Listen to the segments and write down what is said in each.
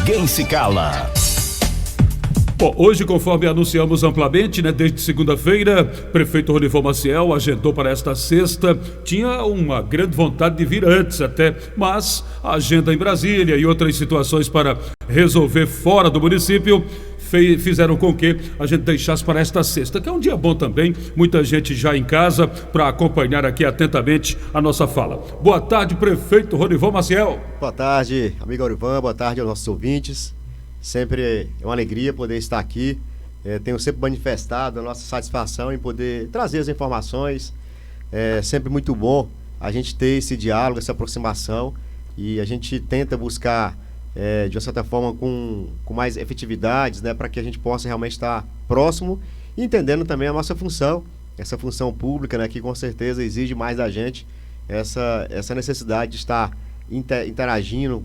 Ninguém se cala. Bom, hoje, conforme anunciamos amplamente, desde segunda-feira, prefeito Ronival Maciel agendou para esta sexta. Tinha uma grande vontade de vir antes até, mas a agenda em Brasília e outras situações para resolver fora do município fizeram com que a gente deixasse para esta sexta, que é um dia bom também, muita gente já em casa para acompanhar aqui atentamente a nossa fala. Boa tarde, prefeito Ronival Maciel. Boa tarde, amigo Aurivan, boa tarde aos nossos ouvintes. Sempre é uma alegria poder estar aqui. Tenho sempre manifestado a nossa satisfação em poder trazer as informações. É sempre muito bom a gente ter esse diálogo, essa aproximação, e a gente tenta buscar de uma certa forma com mais efetividades, para que a gente possa realmente estar próximo e entendendo também a nossa função, essa função pública, que com certeza exige mais da gente, essa necessidade de estar interagindo,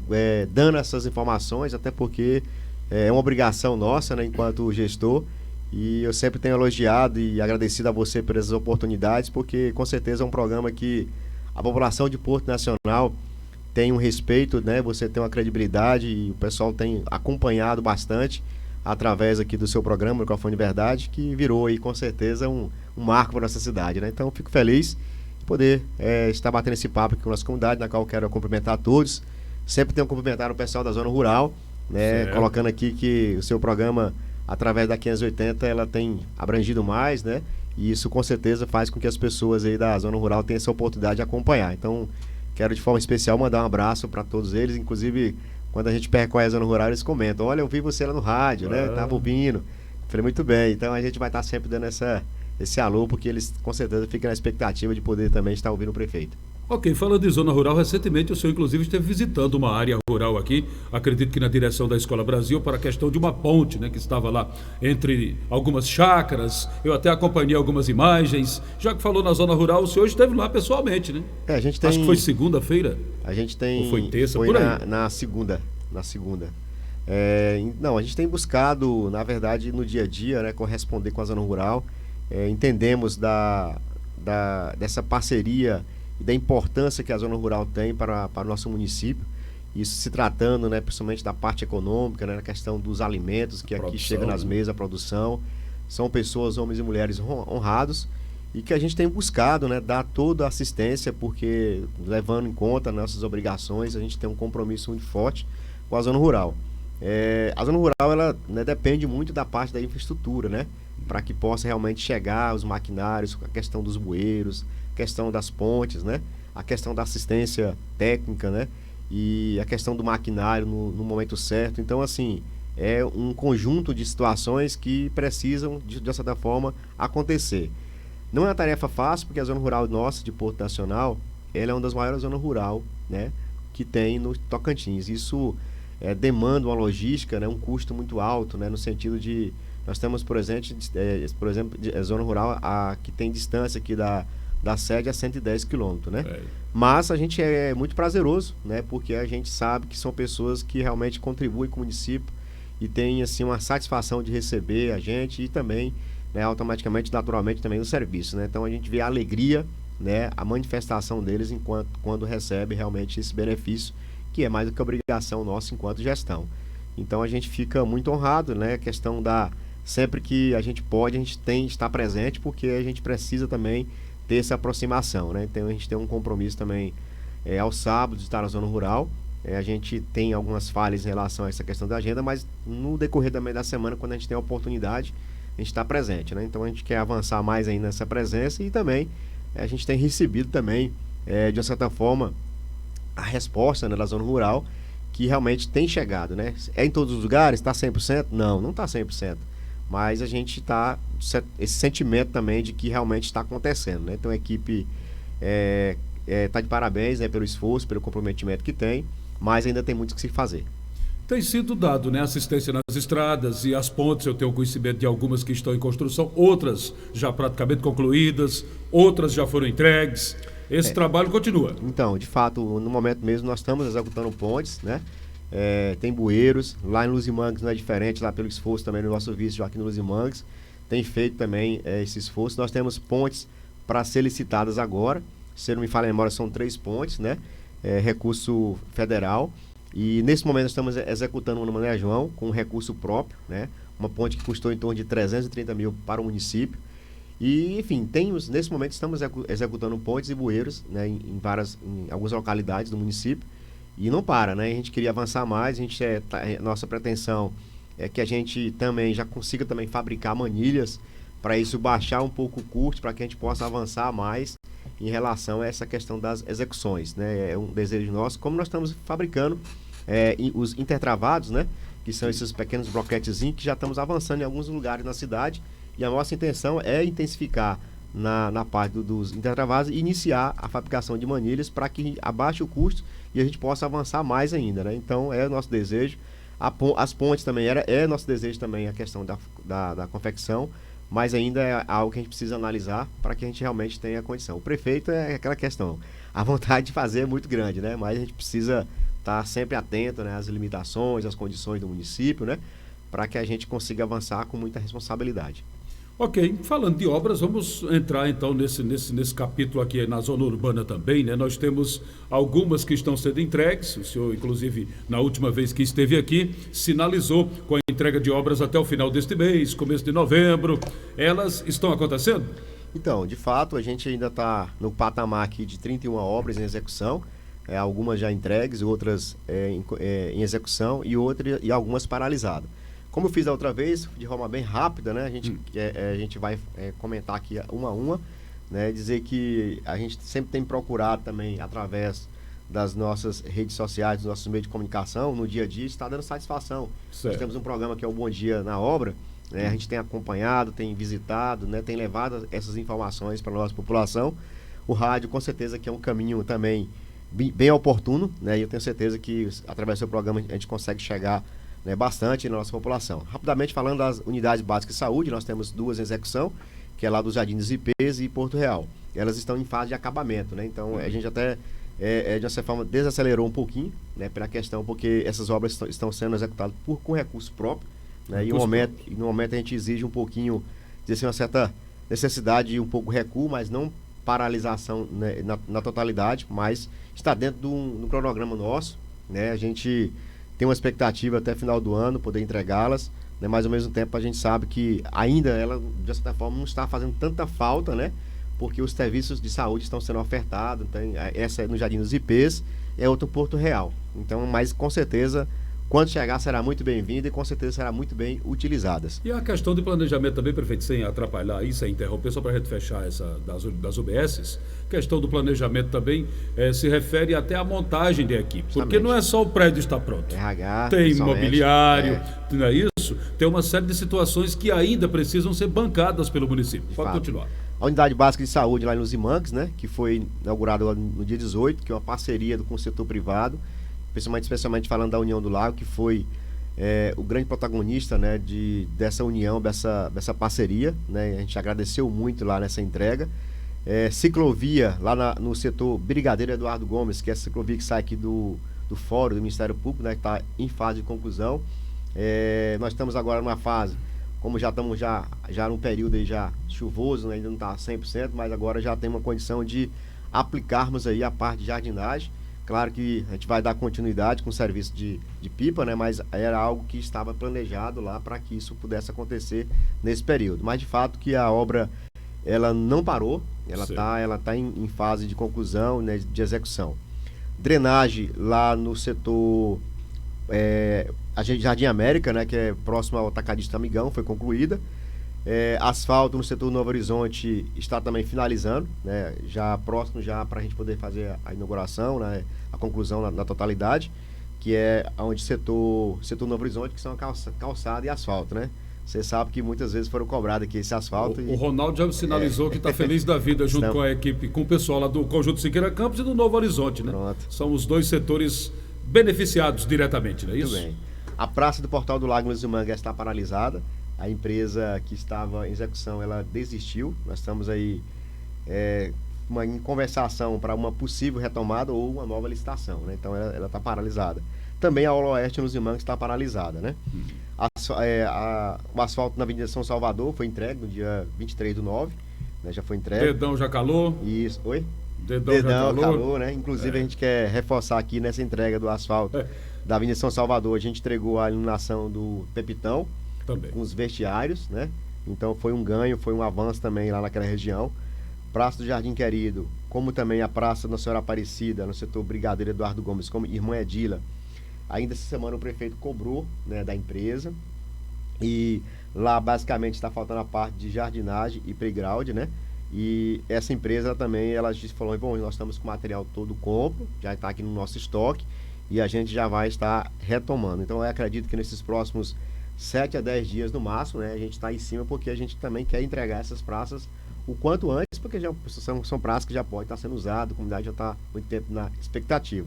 dando essas informações, até porque é uma obrigação nossa, enquanto gestor, e eu sempre tenho elogiado e agradecido a você por essas oportunidades, porque com certeza é um programa que a população de Porto Nacional tem um respeito, você tem uma credibilidade e o pessoal tem acompanhado bastante através aqui do seu programa, Microfone de Verdade, que virou aí com certeza um marco para a nossa cidade, Então fico feliz de poder estar batendo esse papo aqui com a nossa comunidade, na qual eu quero cumprimentar a todos. Sempre tenho cumprimentado o pessoal da zona rural, colocando aqui que o seu programa, através da 580, ela tem abrangido mais, e isso com certeza faz com que as pessoas aí da zona rural tenham essa oportunidade de acompanhar. Então, quero de forma especial mandar um abraço para todos eles, inclusive quando a gente percorre a zona rural, eles comentam: olha, eu vi você lá no rádio, tava ouvindo. Falei, muito bem, então a gente vai estar sempre dando esse alô, porque eles com certeza ficam na expectativa de poder também estar ouvindo o prefeito. Ok, falando de zona rural, recentemente o senhor inclusive esteve visitando uma área rural aqui, acredito que na direção da Escola Brasil, para a questão de uma ponte, que estava lá entre algumas chácaras. Eu até acompanhei algumas imagens. Já que falou na zona rural, o senhor esteve lá pessoalmente, a gente tem... Acho que foi segunda-feira. A gente tem... Ou foi terça, foi por aí? Na segunda. Não, a gente tem buscado, na verdade, no dia a dia, corresponder com a zona rural. Entendemos dessa parceria e da importância que a zona rural tem para o nosso município, isso se tratando, principalmente da parte econômica, na questão dos alimentos que aqui chegam nas mesas, a produção. São pessoas, homens e mulheres honrados, e que a gente tem buscado, dar toda a assistência, porque levando em conta nossas obrigações, a gente tem um compromisso muito forte com a zona rural. A zona rural, ela depende muito da parte da infraestrutura, para que possa realmente chegar os maquinários, a questão dos bueiros, questão das pontes, a questão da assistência técnica, e a questão do maquinário no momento certo. Então, assim, é um conjunto de situações que precisam, de certa forma, acontecer. Não é uma tarefa fácil, porque a zona rural nossa, de Porto Nacional, ela é uma das maiores zonas rurais, que tem no Tocantins. Isso demanda uma logística, um custo muito alto, no sentido de... Nós temos, por exemplo, a zona rural que tem distância aqui da sede a 110 quilômetros, Mas a gente é muito prazeroso, porque a gente sabe que são pessoas que realmente contribuem com o município e tem, assim, uma satisfação de receber a gente e também, automaticamente, naturalmente, também o serviço, Então a gente vê a alegria, a manifestação deles quando recebe realmente esse benefício, que é mais do que obrigação nossa enquanto gestão. Então a gente fica muito honrado, a questão sempre que a gente pode, a gente tem que estar presente, porque a gente precisa também ter essa aproximação, Então a gente tem um compromisso também aos sábados de estar na zona rural. A gente tem algumas falhas em relação a essa questão da agenda, mas no decorrer também da semana, quando a gente tem a oportunidade, a gente está presente, Então a gente quer avançar mais ainda nessa presença e também a gente tem recebido também, de uma certa forma, a resposta da zona rural, que realmente tem chegado, É em todos os lugares? Está 100%? Não está 100%. Mas a gente está, esse sentimento também de que realmente está acontecendo, Então a equipe está de parabéns, pelo esforço, pelo comprometimento que tem, mas ainda tem muito que se fazer. Tem sido dado, assistência nas estradas e as pontes. Eu tenho conhecimento de algumas que estão em construção, outras já praticamente concluídas, outras já foram entregues. Esse trabalho continua. Então, de fato, no momento mesmo nós estamos executando pontes, tem bueiros, lá em Luzimangues não é diferente, lá pelo esforço também do nosso vice Joaquim Luzimangues, tem feito também esse esforço. Nós temos pontes para ser licitadas agora, se não me falha a memória, são 3 pontes, recurso federal. E nesse momento estamos executando uma no Mané João com um recurso próprio, né? Uma ponte que custou em torno de 330 mil para o município. E, enfim, nesse momento estamos executando pontes e bueiros, né, em algumas localidades do município. E não para, né? A gente queria avançar mais, nossa pretensão é que a gente também já consiga também fabricar manilhas, para isso baixar um pouco o custo, para que a gente possa avançar mais em relação a essa questão das execuções, né? É um desejo nosso, como nós estamos fabricando os intertravados, né? Que são esses pequenos bloquetezinhos que já estamos avançando em alguns lugares na cidade, e a nossa intenção é intensificar na parte dos intertravados e iniciar a fabricação de manilhas para que abaixe o custo e a gente possa avançar mais ainda, né? Então é o nosso desejo. As pontes também é nosso desejo também a questão da confecção, mas ainda é algo que a gente precisa analisar para que a gente realmente tenha condição. O prefeito é aquela questão, a vontade de fazer é muito grande, né? Mas a gente precisa estar sempre atento, né, às limitações, às condições do município, né, para que a gente consiga avançar com muita responsabilidade. Ok, falando de obras, vamos entrar então nesse capítulo aqui na zona urbana também, né? Nós temos algumas que estão sendo entregues, o senhor, inclusive, na última vez que esteve aqui, sinalizou com a entrega de obras até o final deste mês, começo de novembro. Elas estão acontecendo? Então, de fato, a gente ainda está no patamar aqui de 31 obras em execução, algumas já entregues, outras em execução e algumas paralisadas. Como eu fiz da outra vez, de forma bem rápida, né? A gente vai comentar aqui uma a uma, né? Dizer que a gente sempre tem procurado também, através das nossas redes sociais, dos nossos meios de comunicação, no dia a dia, está dando satisfação. Certo. Nós temos um programa que é o Bom Dia na Obra, né? A gente tem acompanhado, tem visitado, né? Tem levado essas informações para a nossa população. O rádio, com certeza, que é um caminho também bem oportuno, né? E eu tenho certeza que, através do seu programa, a gente consegue chegar, né, bastante na nossa população. Rapidamente falando das unidades básicas de saúde, nós temos duas em execução, que é lá dos Jardins IPs e Porto Real. Elas estão em fase de acabamento, né? Então a gente até, de certa forma, desacelerou um pouquinho, né, pela questão, porque essas obras estão sendo executadas com recurso próprio, né? E no momento a gente exige um pouquinho, dizer assim, uma certa necessidade de um pouco recuo, mas não paralisação, né, na totalidade, mas está dentro do cronograma nosso, né? A gente tem uma expectativa até final do ano poder entregá-las, né? Mas ao mesmo tempo a gente sabe que ainda ela, de certa forma, não está fazendo tanta falta, né? Porque os serviços de saúde estão sendo ofertados. Então, essa é no Jardim dos IPs, é outro Porto Real. Então, mas com certeza, quando chegar, será muito bem-vinda e com certeza será muito bem utilizadas. E a questão de planejamento também, prefeito, sem atrapalhar isso, sem interromper, só para a gente fechar essa das UBSs, questão do planejamento também se refere até à montagem de equipe, porque não é só o prédio estar pronto. RH, tem imobiliário, não é isso? Tem uma série de situações que ainda precisam ser bancadas pelo município. Pode continuar. A unidade básica de saúde lá nos Imangues, né, que foi inaugurada no dia 18, que é uma parceria com o setor privado, especialmente falando da União do Lago, que foi o grande protagonista, né, dessa união, dessa parceria, né? A gente agradeceu muito lá nessa entrega. Ciclovia lá no setor Brigadeiro Eduardo Gomes, que é a ciclovia que sai aqui do Fórum do Ministério Público, né, que está em fase de conclusão. Nós estamos agora numa fase, como já estamos já num período aí já chuvoso, né, ainda não está 100%, mas agora já tem uma condição de aplicarmos aí a parte de jardinagem. Claro que a gente vai dar continuidade com o serviço de pipa, né? Mas era algo que estava planejado lá para que isso pudesse acontecer nesse período. Mas de fato que a obra ela não parou, ela tá em fase de conclusão, né, de execução. Drenagem lá no setor Jardim América, né, que é próximo ao Atacadista Amigão, foi concluída. Asfalto no setor Novo Horizonte está também finalizando, né, já próximo já para a gente poder fazer a inauguração, né, a conclusão na totalidade, que é onde setor Novo Horizonte, que são calçada e asfalto, né? Você sabe que muitas vezes foram cobrados aqui esse asfalto. O Ronaldo já sinalizou que está feliz da vida junto com a equipe, com o pessoal lá do Conjunto Siqueira Campos e do Novo Horizonte, né? Pronto. São os dois setores beneficiados diretamente, não é isso? Muito bem. A praça do Portal do Lago Manga está paralisada. A empresa que estava em execução, ela desistiu. Nós estamos aí em conversação para uma possível retomada ou uma nova licitação, né? Então ela está paralisada. Também a Oeste nos Imangues está paralisada, né? O asfalto na Avenida São Salvador foi entregue no dia 23/9, né? Já foi entregue. Dedão já calou. Isso, oi? Dedão já calou, né? Inclusive a gente quer reforçar aqui nessa entrega do asfalto da Avenida São Salvador, a gente entregou a iluminação do Pepitão, Também. com os vestiários, né? Então foi um ganho, foi um avanço também lá naquela região. Praça do Jardim Querido, como também a Praça Nossa Senhora Aparecida, no setor Brigadeiro Eduardo Gomes, como Irmã Edila. Ainda essa semana o prefeito cobrou, né, da empresa. E lá basicamente está faltando a parte de jardinagem e playground, né? E essa empresa também, ela falou, bom, nós estamos com o material todo compro, já está aqui no nosso estoque e a gente já vai estar retomando. Então eu acredito que nesses próximos 7 a 10 dias no máximo, né, a gente está em cima, porque a gente também quer entregar essas praças o quanto antes, porque já são praças que já podem estar sendo usadas, a comunidade já está muito tempo na expectativa.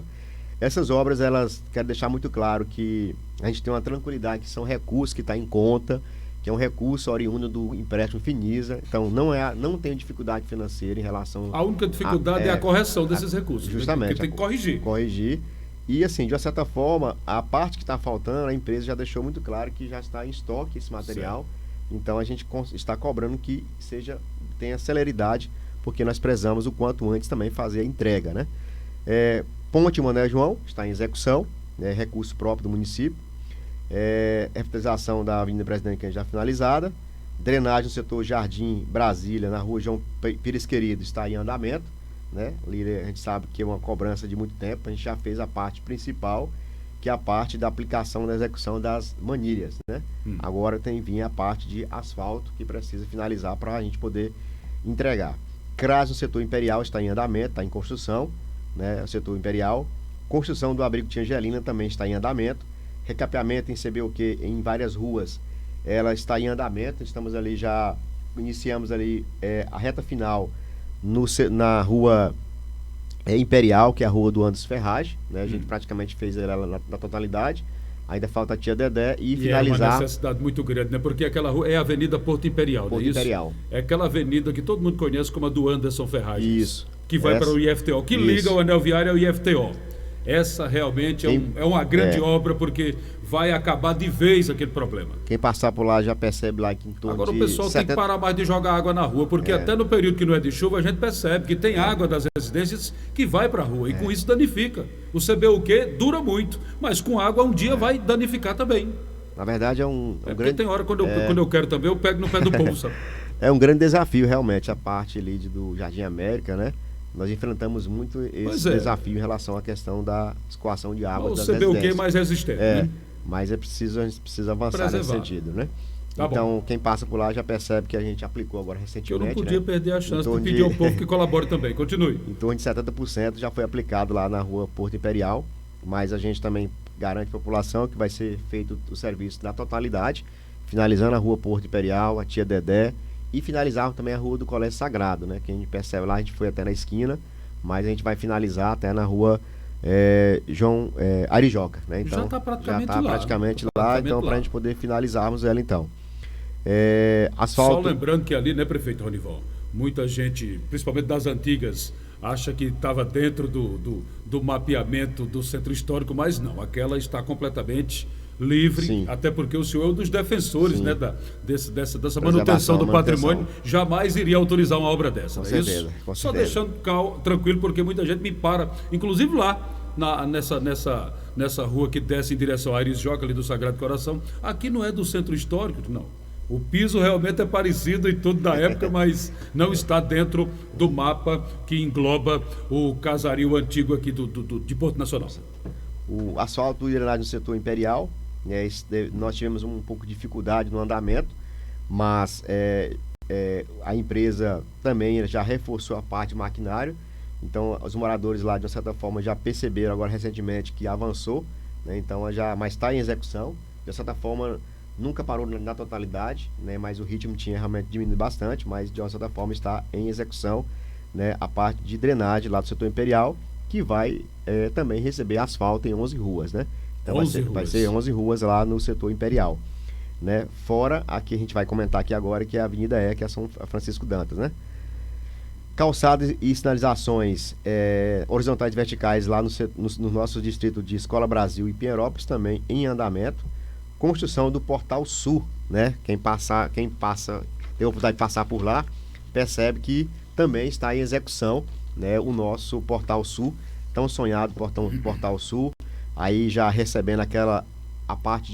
Essas obras, elas, quero deixar muito claro que a gente tem uma tranquilidade, que são recursos que estão em conta, que é um recurso oriundo do empréstimo Finisa, então não tem dificuldade financeira em relação... A única dificuldade é a correção desses recursos. Justamente. Porque tem que corrigir. Corrigir. E assim, de uma certa forma, a parte que está faltando, a empresa já deixou muito claro que já está em estoque esse material. Certo. Então a gente está cobrando que tenha celeridade, porque nós prezamos o quanto antes também fazer a entrega, né? Ponte Mané João está em execução, né, recurso próprio do município. Revitalização da Avenida Presidente Kennedy já finalizada. Drenagem no setor Jardim Brasília, na rua João Pires Querido, está em andamento, né? Ali a gente sabe que é uma cobrança de muito tempo. A gente já fez a parte principal, que é a parte da aplicação da execução das manilhas, né? Agora tem vir a parte de asfalto, que precisa finalizar para a gente poder entregar. CRAS no setor Imperial está em andamento, está em construção, né? O setor Imperial. Construção do abrigo Tia Angelina também está em andamento. Recapeamento em CBUQ em várias ruas, ela está em andamento. Estamos ali, já iniciamos ali a reta final na rua Imperial, que é a rua do Anderson Ferragem, né? A gente praticamente fez ela na totalidade. Ainda falta a Tia Dedé e finalizar. É uma necessidade muito grande, né? Porque aquela rua é a Avenida Porto Imperial, Porto não é isso? Imperial. É aquela avenida que todo mundo conhece como a do Anderson Ferragem. Isso. Que vai para o IFTO, que liga o anel viário ao IFTO. Essa realmente é uma grande obra, porque vai acabar de vez aquele problema. Quem passar por lá já percebe lá que em torno Agora o pessoal tem que parar mais de jogar água na rua, porque até no período que não é de chuva a gente percebe que tem água das residências que vai para a rua, e com isso danifica. O CBUQ dura muito, mas com água um dia vai danificar também. Na verdade grande... tem hora quando eu quero também, eu pego no pé do povo, sabe? É um grande desafio realmente a parte ali do Jardim América, né? Nós enfrentamos muito esse desafio em relação à questão da escoação de água das residências. O CBUQ é mais resistente, né? Mas a gente precisa avançar nesse sentido, né? Então, quem passa por lá já percebe que a gente aplicou agora recentemente. Eu não podia perder a chance de pedir ao povo que colabore também. Continue. Em torno de 70% já foi aplicado lá na rua Porto Imperial, mas a gente também garante à população que vai ser feito o serviço na totalidade, finalizando a rua Porto Imperial, a Tia Dedé, e finalizar também a rua do Colégio Sagrado, né? Que a gente percebe lá, a gente foi até na esquina, mas a gente vai finalizar até na rua João Arijoca, né? Então, já está praticamente lá, então para a gente poder finalizarmos ela então. Asfalto... Só lembrando que ali, né, prefeito Ronival, muita gente, principalmente das antigas, acha que estava dentro do mapeamento do centro histórico, mas não, aquela está completamente livre. Sim. Até porque o senhor é um dos defensores, né, dessa manutenção do patrimônio, jamais iria autorizar uma obra dessa. Com certeza, isso? Só deixando tranquilo, porque muita gente me para, inclusive lá nessa rua que desce em direção à Arijoca, ali do Sagrado Coração. Aqui não é do centro histórico, não. O piso realmente é parecido e tudo da época, mas não está dentro do mapa que engloba o casario antigo aqui de Porto Nacional. O asfalto e drenagem no setor Imperial, nós tivemos um pouco de dificuldade no andamento, mas a empresa também já reforçou a parte de maquinário. Então os moradores lá, de uma certa forma, já perceberam agora recentemente que avançou, né? Então mas está em execução. De certa forma, nunca parou na totalidade, né? Mas o ritmo tinha realmente diminuído bastante, mas de uma certa forma está em execução, né? A parte de drenagem lá do setor Imperial, que vai também receber asfalto em 11 ruas, né? Então vai ser 11 ruas lá no setor Imperial, né? Fora a que a gente vai comentar aqui agora, que é a Avenida que é São Francisco Dantas, né? Calçadas e sinalizações horizontais e verticais lá no nosso distrito de Escola Brasil e Pinheirópolis também em andamento. Construção do Portal Sul, né? Quem tem a oportunidade de passar por lá, percebe que também está em execução, né? O nosso Portal Sul, tão sonhado Portal Sul, aí já recebendo a parte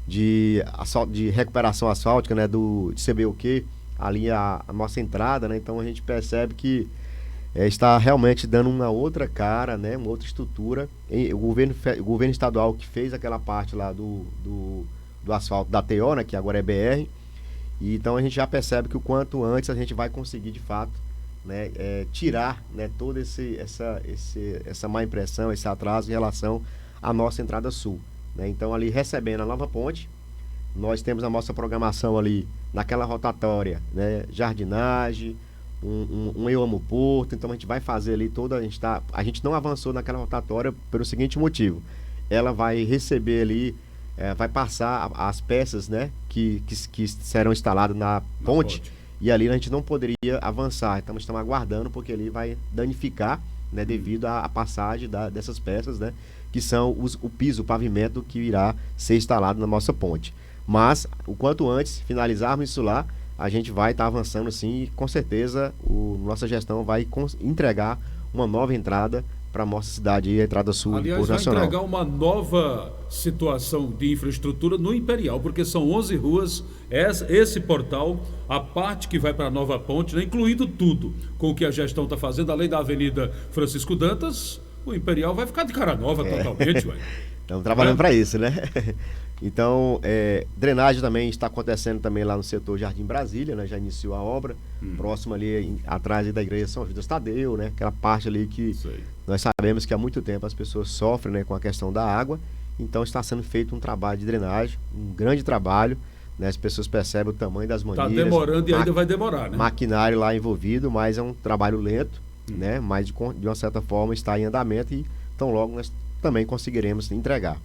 de recuperação asfáltica, né, de CBUQ, ali a nossa entrada, né? Então a gente percebe que está realmente dando uma outra cara, né, uma outra estrutura. O governo estadual que fez aquela parte lá do asfalto da TO, né, que agora é BR, e então a gente já percebe que o quanto antes a gente vai conseguir de fato, né, tirar, né, toda essa má impressão, esse atraso em relação à nossa entrada sul, né? Então ali recebendo a nova ponte, nós temos a nossa programação ali naquela rotatória, né, jardinagem, Eu Amo Porto. Então a gente vai fazer ali a gente não avançou naquela rotatória pelo seguinte motivo: ela vai receber ali, vai passar as peças, né, que serão instaladas na ponte, e ali a gente não poderia avançar. Então estamos aguardando, porque ali vai danificar, né, devido à passagem dessas peças, né, que são o piso, o pavimento que irá ser instalado na nossa ponte. Mas o quanto antes finalizarmos isso lá, a gente vai estar avançando sim, e com certeza nossa gestão vai entregar uma nova entrada para a nossa cidade, a entrada sul. Aliás, vai entregar uma nova situação de infraestrutura no Imperial, porque são 11 ruas, esse portal, a parte que vai para a nova ponte, né, incluindo tudo com o que a gestão está fazendo, além da Avenida Francisco Dantas, o Imperial vai ficar de cara nova totalmente. Estamos trabalhando para isso, né? Então, drenagem também está acontecendo também lá no setor Jardim Brasília, né? Já iniciou a obra, próximo ali, atrás da igreja São Judas Tadeu, né? Aquela parte ali que nós sabemos que há muito tempo as pessoas sofrem, né, com a questão da água. Então está sendo feito um trabalho de drenagem, um grande trabalho, né? As pessoas percebem o tamanho das manilhas. Está demorando e ainda vai demorar, né? Maquinário lá envolvido, mas é um trabalho lento, né? Mas de uma certa forma está em andamento, e tão logo nós também conseguiremos entregar.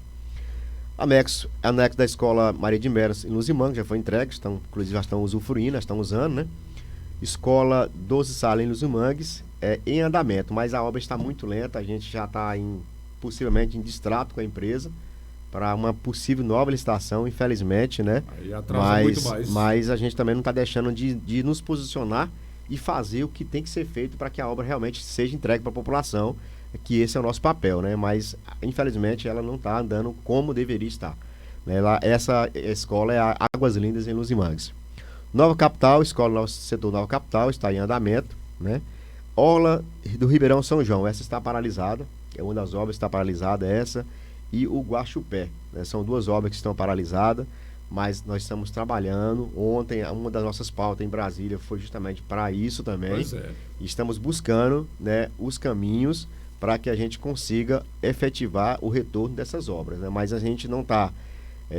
Anexo da Escola Maria de Meras em Luzimanga já foi entregue, inclusive já estão usufruindo, estão usando, né? Escola 12 Sala em Luzimangues em andamento, mas a obra está muito lenta. A gente já está possivelmente em distrato com a empresa para uma possível nova licitação, infelizmente, né? Aí atrasa muito mais. Mas a gente também não está deixando de nos posicionar e fazer o que tem que ser feito para que a obra realmente seja entregue para a população, que esse é o nosso papel, né? Mas infelizmente ela não está andando como deveria estar, né? Essa escola é a Águas Lindas em Luzimangues. Nova Capital, escola do setor Nova Capital está em andamento, né? Orla do Ribeirão São João, essa está paralisada, é uma das obras que está paralisada, essa, e o Guaxupé, né? São duas obras que estão paralisadas, mas nós estamos trabalhando. Ontem, uma das nossas pautas em Brasília foi justamente para isso também. Pois é. Estamos buscando, né, os caminhos para que a gente consiga efetivar o retorno dessas obras, né? Mas a gente não está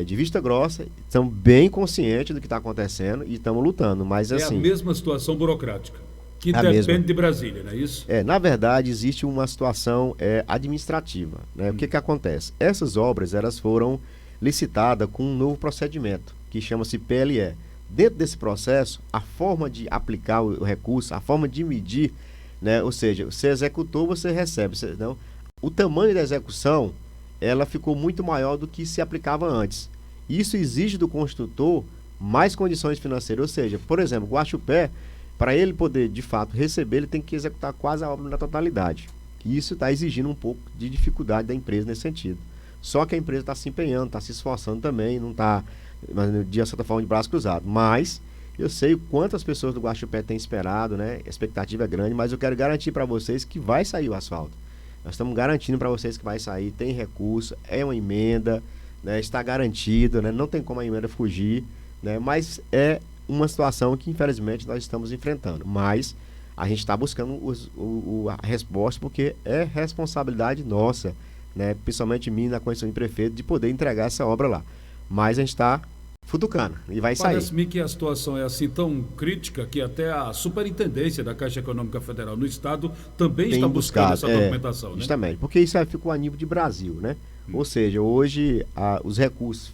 de vista grossa, estamos bem conscientes do que está acontecendo e estamos lutando. Mas, assim, a mesma situação burocrática, que depende de Brasília, não é isso? Na verdade, existe uma situação administrativa, né? O que acontece? Essas obras, elas foram licitadas com um novo procedimento, que chama-se PLE. Dentro desse processo, a forma de aplicar o recurso, a forma de medir, né? Ou seja, você executou, você recebe. Não? O tamanho da execução, ela ficou muito maior do que se aplicava antes. Isso exige do construtor mais condições financeiras. Ou seja, por exemplo, o Guaxupé, para ele poder, de fato, receber, ele tem que executar quase a obra na totalidade. E isso está exigindo um pouco de dificuldade da empresa nesse sentido. Só que a empresa está se empenhando, está se esforçando também, não está, de certa forma, de braço cruzado. Mas eu sei o quanto as pessoas do Guaxupé têm esperado, né? A expectativa é grande, mas eu quero garantir para vocês que vai sair o asfalto. Nós estamos garantindo para vocês que vai sair, tem recurso, é uma emenda, né? Está garantido, né? Não tem como a emenda fugir, né? Mas é uma situação que, infelizmente, nós estamos enfrentando. Mas a gente está buscando a resposta, porque é responsabilidade nossa, né? Principalmente minha, na condição de prefeito, de poder entregar essa obra lá. Mas a gente está futucando e vai sair. Parece-me que a situação é assim tão crítica que até a superintendência da Caixa Econômica Federal no estado também está buscando essa documentação, né? Justamente, porque isso ficou a nível de Brasil, né? Ou seja, hoje os recursos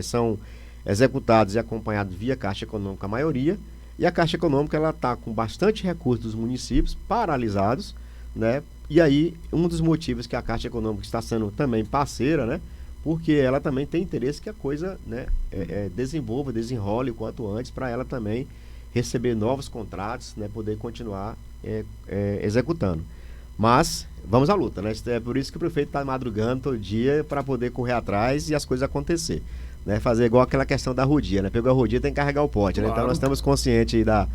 são executados e acompanhados via Caixa Econômica, a maioria, e a Caixa Econômica ela está com bastante recursos dos municípios paralisados, né? E aí, um dos motivos que a Caixa Econômica está sendo também parceira, né? Porque ela também tem interesse que a coisa, né, desenrole o quanto antes, para ela também receber novos contratos, né, poder continuar executando. Mas vamos à luta, né? É por isso que o prefeito está madrugando todo dia para poder correr atrás e as coisas acontecer. Né? Fazer igual aquela questão da rodia, né? Pegou a rodia, tem que carregar o pote, né? Claro. Então nós estamos conscientes aí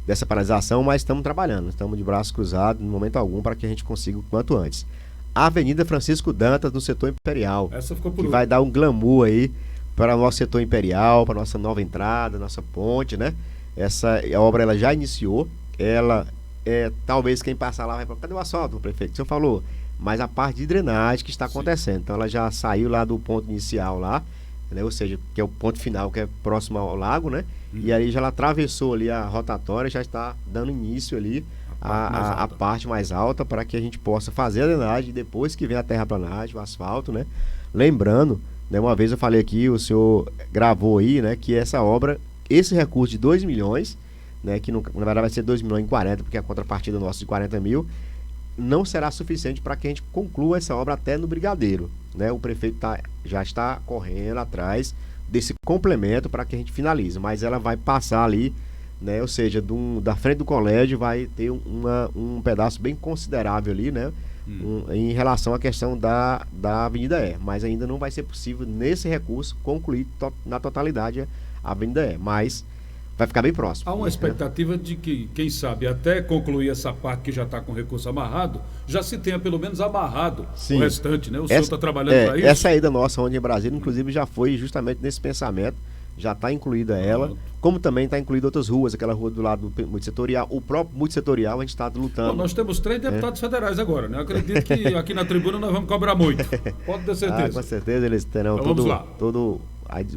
dessa paralisação, mas estamos trabalhando, estamos de braços cruzados, no momento algum, para que a gente consiga o quanto antes. A Avenida Francisco Dantas, no setor Imperial, Essa ficou por que vai dar um glamour aí para o nosso setor Imperial, para a nossa nova entrada, nossa ponte, né? Essa obra ela já iniciou, ela talvez quem passar lá vai falar, cadê o asfalto, prefeito? O senhor falou, mas a parte de drenagem que está acontecendo. Então ela já saiu lá do ponto inicial lá, né? Ou seja, que é o ponto final, que é próximo ao lago, né? E aí já ela atravessou ali a rotatória, já está dando início ali a parte mais alta para que a gente possa fazer a drenagem depois que vem a terraplanagem, o asfalto, né? Lembrando, né, uma vez eu falei aqui, o senhor gravou aí, né, que essa obra, esse recurso de 2 milhões, né, que na verdade vai ser 2 milhões e 40, porque a contrapartida nossa de 40 mil, não será suficiente para que a gente conclua essa obra até no Brigadeiro, né? O prefeito já está correndo atrás desse complemento para que a gente finalize, mas ela vai passar ali, né? Ou seja, da frente do colégio vai ter um pedaço bem considerável ali, né? Em relação à questão da Avenida E, mas ainda não vai ser possível nesse recurso concluir na totalidade a Avenida E, mas vai ficar bem próximo. Há uma expectativa de que, quem sabe, até concluir essa parte que já está com recurso amarrado, já se tenha pelo menos amarrado o restante, né? O senhor está trabalhando para isso? Essa ida nossa onde em Brasília, inclusive, já foi justamente nesse pensamento, já está incluída ela, como também está incluída outras ruas, aquela rua do lado do multissetorial, o próprio multissetorial a gente está lutando. Bom, nós temos 3 deputados federais agora, né? Eu acredito que aqui na tribuna nós vamos cobrar muito, pode ter certeza. Com certeza eles terão então, todo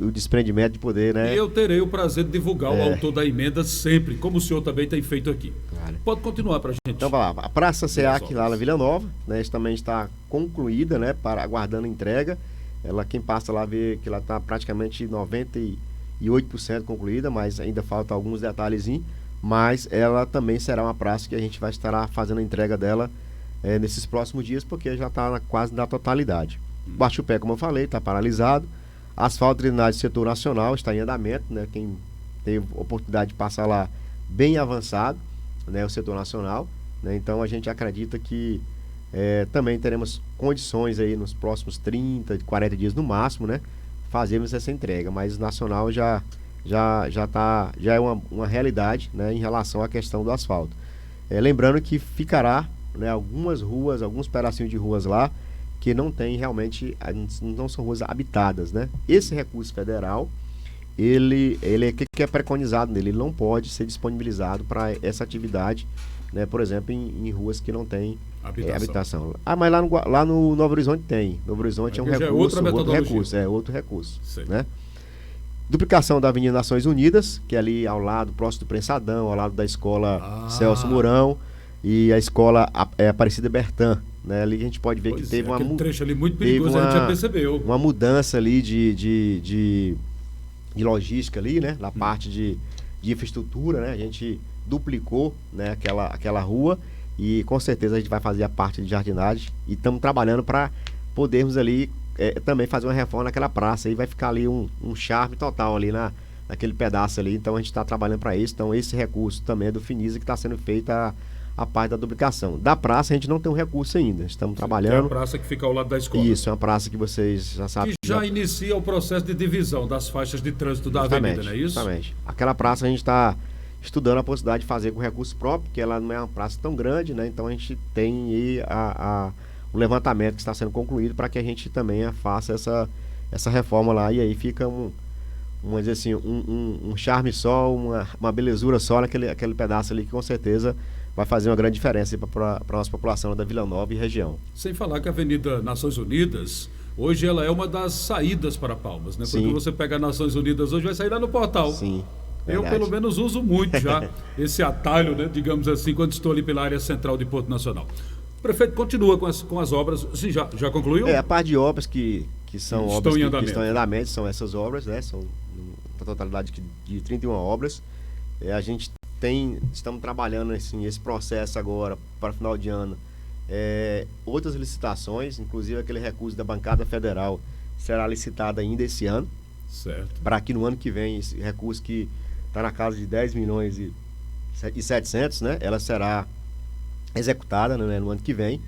o desprendimento de poder, né? E eu terei o prazer de divulgar o autor da emenda sempre, como o senhor também tem feito aqui. Claro. Pode continuar para a gente. Então, vai lá. A Praça SEAC lá na Vila Nova, né? Também está concluída, né? Aguardando entrega. Quem passa lá vê que ela está praticamente 98% concluída, mas ainda falta alguns detalhezinhos. Mas ela também será uma praça que a gente vai estar fazendo a entrega dela nesses próximos dias, porque já está quase na totalidade. Baixo Pé, como eu falei, está paralisado. Asfalto drenagem do setor nacional está em andamento, né? Quem teve oportunidade de passar lá, bem avançado, né? O setor nacional, né? Então a gente acredita que também teremos condições aí nos próximos 30, 40 dias no máximo, né? Fazermos essa entrega, mas o nacional já é uma realidade, né? Em relação à questão do asfalto. Lembrando que ficará, né, algumas ruas, alguns pedacinhos de ruas lá que não tem realmente, não são ruas habitadas, né? Esse recurso federal, ele que é preconizado nele, ele não pode ser disponibilizado para essa atividade, né? Por exemplo, em ruas que não tem habitação. Mas lá no Novo Horizonte tem. Novo Horizonte é um recurso, outro recurso, né? Duplicação da Avenida Nações Unidas, que é ali ao lado, próximo do Prensadão, ao lado da escola Celso Mourão e a escola Aparecida Bertan. Né, ali a gente pode ver que teve um trecho ali muito perigoso, a gente já percebeu. Uma mudança ali de logística ali, né? Na parte de infraestrutura, né? A gente duplicou, né, aquela rua e com certeza a gente vai fazer a parte de jardinagem e estamos trabalhando para podermos ali também fazer uma reforma naquela praça e vai ficar ali um charme total ali naquele pedaço ali. Então a gente está trabalhando para isso. Então esse recurso também é do Finisa que está sendo feita a parte da duplicação. Da praça a gente não tem um recurso ainda, estamos trabalhando. É a praça que fica ao lado da escola. Isso, é uma praça que vocês já sabem. Que já inicia o processo de divisão das faixas de trânsito da avenida, não é isso? Exatamente. Aquela praça a gente está estudando a possibilidade de fazer com recurso próprio, porque ela não é uma praça tão grande, né? Então a gente tem aí o levantamento que está sendo concluído para que a gente também faça essa reforma lá e aí fica vamos dizer assim, um charme só, uma belezura só naquele pedaço ali que com certeza vai fazer uma grande diferença para a nossa população da Vila Nova e região. Sem falar que a Avenida Nações Unidas, hoje ela é uma das saídas para Palmas, né? Porque você pega Nações Unidas hoje, vai sair lá no portal. Sim, eu pelo menos uso muito já esse atalho, né? Digamos assim, quando estou ali pela área central de Porto Nacional. O prefeito continua com as obras. Sim, já concluiu? A parte de obras que são obras que estão em andamento, são essas obras, né? São na totalidade de 31 obras. A gente estamos trabalhando assim, esse processo agora para final de ano. Outras licitações, inclusive aquele recurso da bancada federal será licitado ainda esse ano. Certo. Para que no ano que vem esse recurso que está na casa de 10 milhões e 700, né? Ela será executada, né, no ano que vem.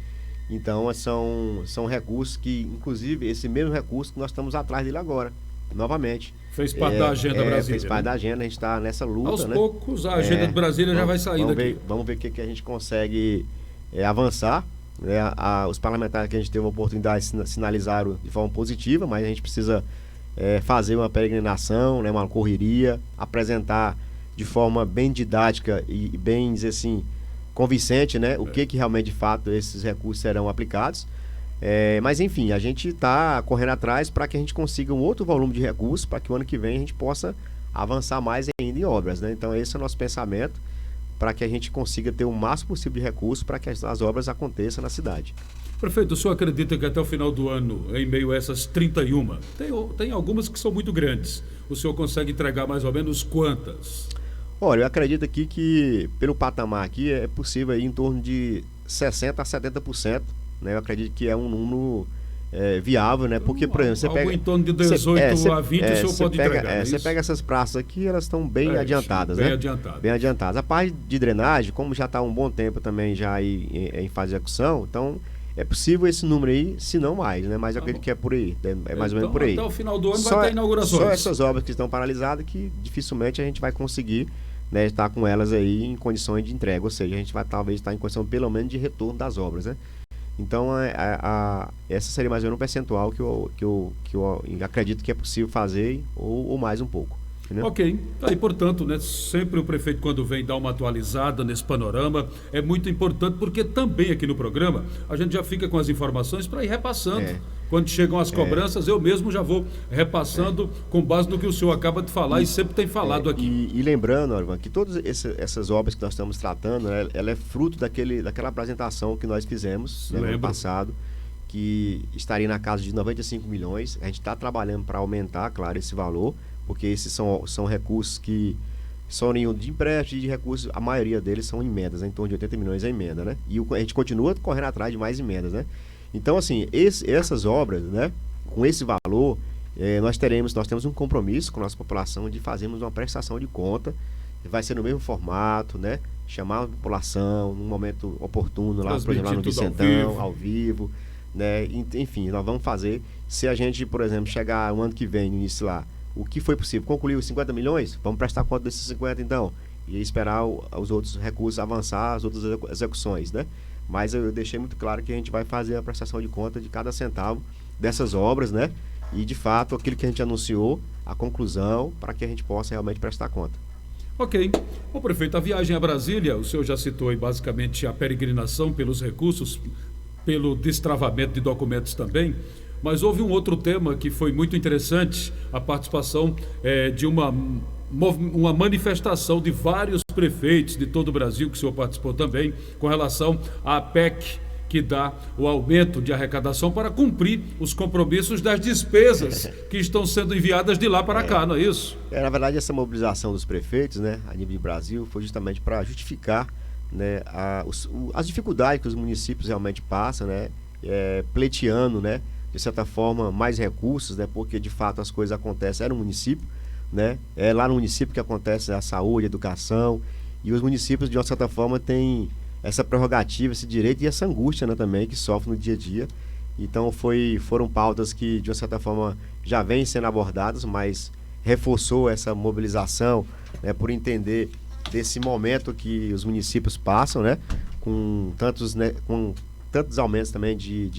Então, são recursos que, inclusive, esse mesmo recurso que nós estamos atrás dele agora, novamente. Fez parte da agenda Brasília. Fez parte da agenda, a gente está nessa luta. Aos poucos, a agenda de Brasília já vai sair daqui. Vamos ver o que a gente consegue avançar. Né? Os parlamentares que a gente teve a oportunidade sinalizaram de forma positiva, mas a gente precisa fazer uma peregrinação, né? Uma correria, apresentar de forma bem didática e bem, dizer assim, convincente, né? O que realmente, de fato, esses recursos serão aplicados. Mas enfim, a gente está correndo atrás para que a gente consiga um outro volume de recursos para que o ano que vem a gente possa avançar mais ainda em obras, né? Então esse é o nosso pensamento, para que a gente consiga ter o máximo possível de recursos para que as obras aconteçam na cidade. Prefeito, o senhor acredita que até o final do ano, em meio a essas 31, tem algumas que são muito grandes, o senhor consegue entregar mais ou menos quantas? Olha, eu acredito aqui que pelo patamar aqui é possível aí em torno de 60% a 70%. Né? Eu acredito que é um número viável, né? Porque, por exemplo, você algo pega... em torno de 18 a 20 o senhor pode entregar, Você pega essas praças aqui, elas estão bem adiantadas, bem né? Bem adiantadas. A parte de drenagem, como já está há um bom tempo também já aí em fase de execução, então é possível esse número aí, se não mais, né? Mas eu acredito que é por aí, é mais ou menos por aí. Até o final do ano vai ter inaugurações. Só essas obras que estão paralisadas que dificilmente a gente vai conseguir, né, estar com elas aí em condições de entrega, ou seja, a gente vai talvez estar em condição pelo menos de retorno das obras, né? Então, essa seria mais ou menos um percentual que eu acredito que é possível fazer, ou mais um pouco. Entendeu? Ok. Aí, portanto, né, sempre o prefeito, quando vem dar uma atualizada nesse panorama, é muito importante, porque também aqui no programa a gente já fica com as informações para ir repassando. Quando chegam as cobranças, eu mesmo já vou repassando com base no que o senhor acaba de falar e sempre tem falado aqui. E lembrando, Orvan, que todas essas obras que nós estamos tratando, né, ela é fruto daquela apresentação que nós fizemos no ano passado, que estaria na casa de 95 milhões. A gente está trabalhando para aumentar, claro, esse valor, porque esses são recursos que são oriundos de empréstimo e de recursos, a maioria deles são emendas, né, em torno de 80 milhões é emenda, né? E a gente continua correndo atrás de mais emendas, né? Então, assim, essas obras, né, com esse valor, nós temos um compromisso com a nossa população de fazermos uma prestação de conta, vai ser no mesmo formato, né? Chamar a população num momento oportuno, lá, por exemplo, lá no Vicentão, ao vivo, né? Enfim, nós vamos fazer. Se a gente, por exemplo, chegar no ano que vem, no início lá, o que foi possível, concluir os 50 milhões, vamos prestar conta desses 50 então, e esperar os outros recursos avançar, as outras execuções, né? Mas eu deixei muito claro que a gente vai fazer a prestação de conta de cada centavo dessas obras, né? E, de fato, aquilo que a gente anunciou, a conclusão, para que a gente possa realmente prestar conta. Ok. Bom, prefeito, a viagem a Brasília, o senhor já citou aí basicamente a peregrinação pelos recursos, pelo destravamento de documentos também, mas houve um outro tema que foi muito interessante, a participação de uma manifestação de vários prefeitos de todo o Brasil, que o senhor participou também, com relação à PEC, que dá o aumento de arrecadação para cumprir os compromissos das despesas que estão sendo enviadas de lá para cá, não é isso? Na verdade, essa mobilização dos prefeitos, né, a nível de Brasil, foi justamente para justificar, né, as dificuldades que os municípios realmente passam, né, pleiteando, né, de certa forma, mais recursos, né, porque de fato as coisas acontecem no município, né, é lá no município que acontece a saúde, a educação, e os municípios, de uma certa forma, têm essa prerrogativa, esse direito e essa angústia, né, também, que sofre no dia a dia. Então foram pautas que, de uma certa forma, já vêm sendo abordadas, mas reforçou essa mobilização, né, por entender desse momento que os municípios passam, né, com tantos aumentos também de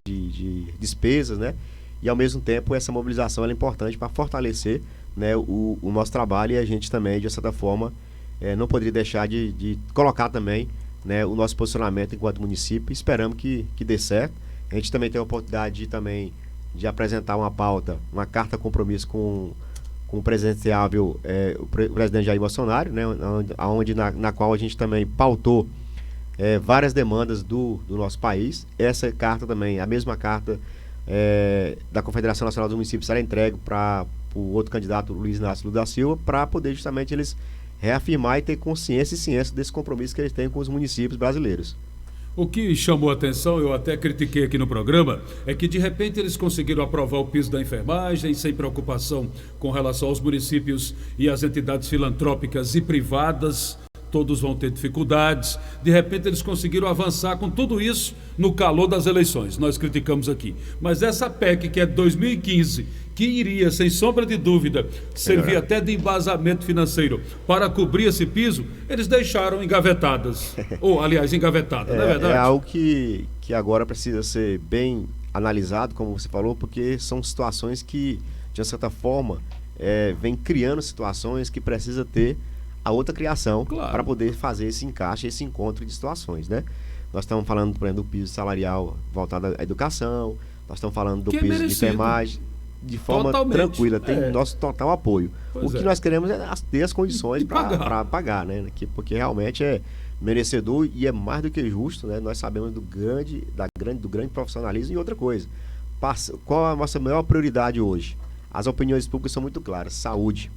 despesas, né, e ao mesmo tempo essa mobilização é importante para fortalecer, né, o nosso trabalho, e a gente também, de certa forma, não poderia deixar de colocar também, né, o nosso posicionamento enquanto município. Esperamos que dê certo. A gente também tem a oportunidade de apresentar uma pauta, uma carta compromisso com o presidenciável, o presidente Jair Bolsonaro, né, na qual a gente também pautou várias demandas do nosso país. Essa carta também, a mesma carta da Confederação Nacional dos Municípios, será entregue para o outro candidato, Luiz Inácio Lula da Silva, para poder justamente eles reafirmar e ter consciência e ciência desse compromisso que eles têm com os municípios brasileiros. O que chamou a atenção, eu até critiquei aqui no programa, é que de repente eles conseguiram aprovar o piso da enfermagem sem preocupação com relação aos municípios e às entidades filantrópicas e privadas. todos vão ter dificuldades. De repente eles conseguiram avançar com tudo isso no calor das eleições. Nós criticamos aqui. Mas essa PEC, que é de 2015, que iria, sem sombra de dúvida, servir até de embasamento financeiro para cobrir esse piso, eles deixaram engavetadas. Ou, aliás, engavetadas, não é verdade? É algo que agora precisa ser bem analisado, como você falou, porque são situações que, de certa forma, vem criando situações que precisa ter a outra criação para poder fazer esse encaixe, esse encontro de situações, né? Nós estamos falando, por exemplo, do piso salarial voltado à educação, nós estamos falando do piso de enfermagem, de forma tranquila, tem nosso total apoio. O que nós queremos é ter as condições para pagar, né? Porque realmente é merecedor e é mais do que justo, né? Nós sabemos do grande profissionalismo. E outra coisa, qual a nossa maior prioridade hoje? As opiniões públicas são muito claras. Saúde.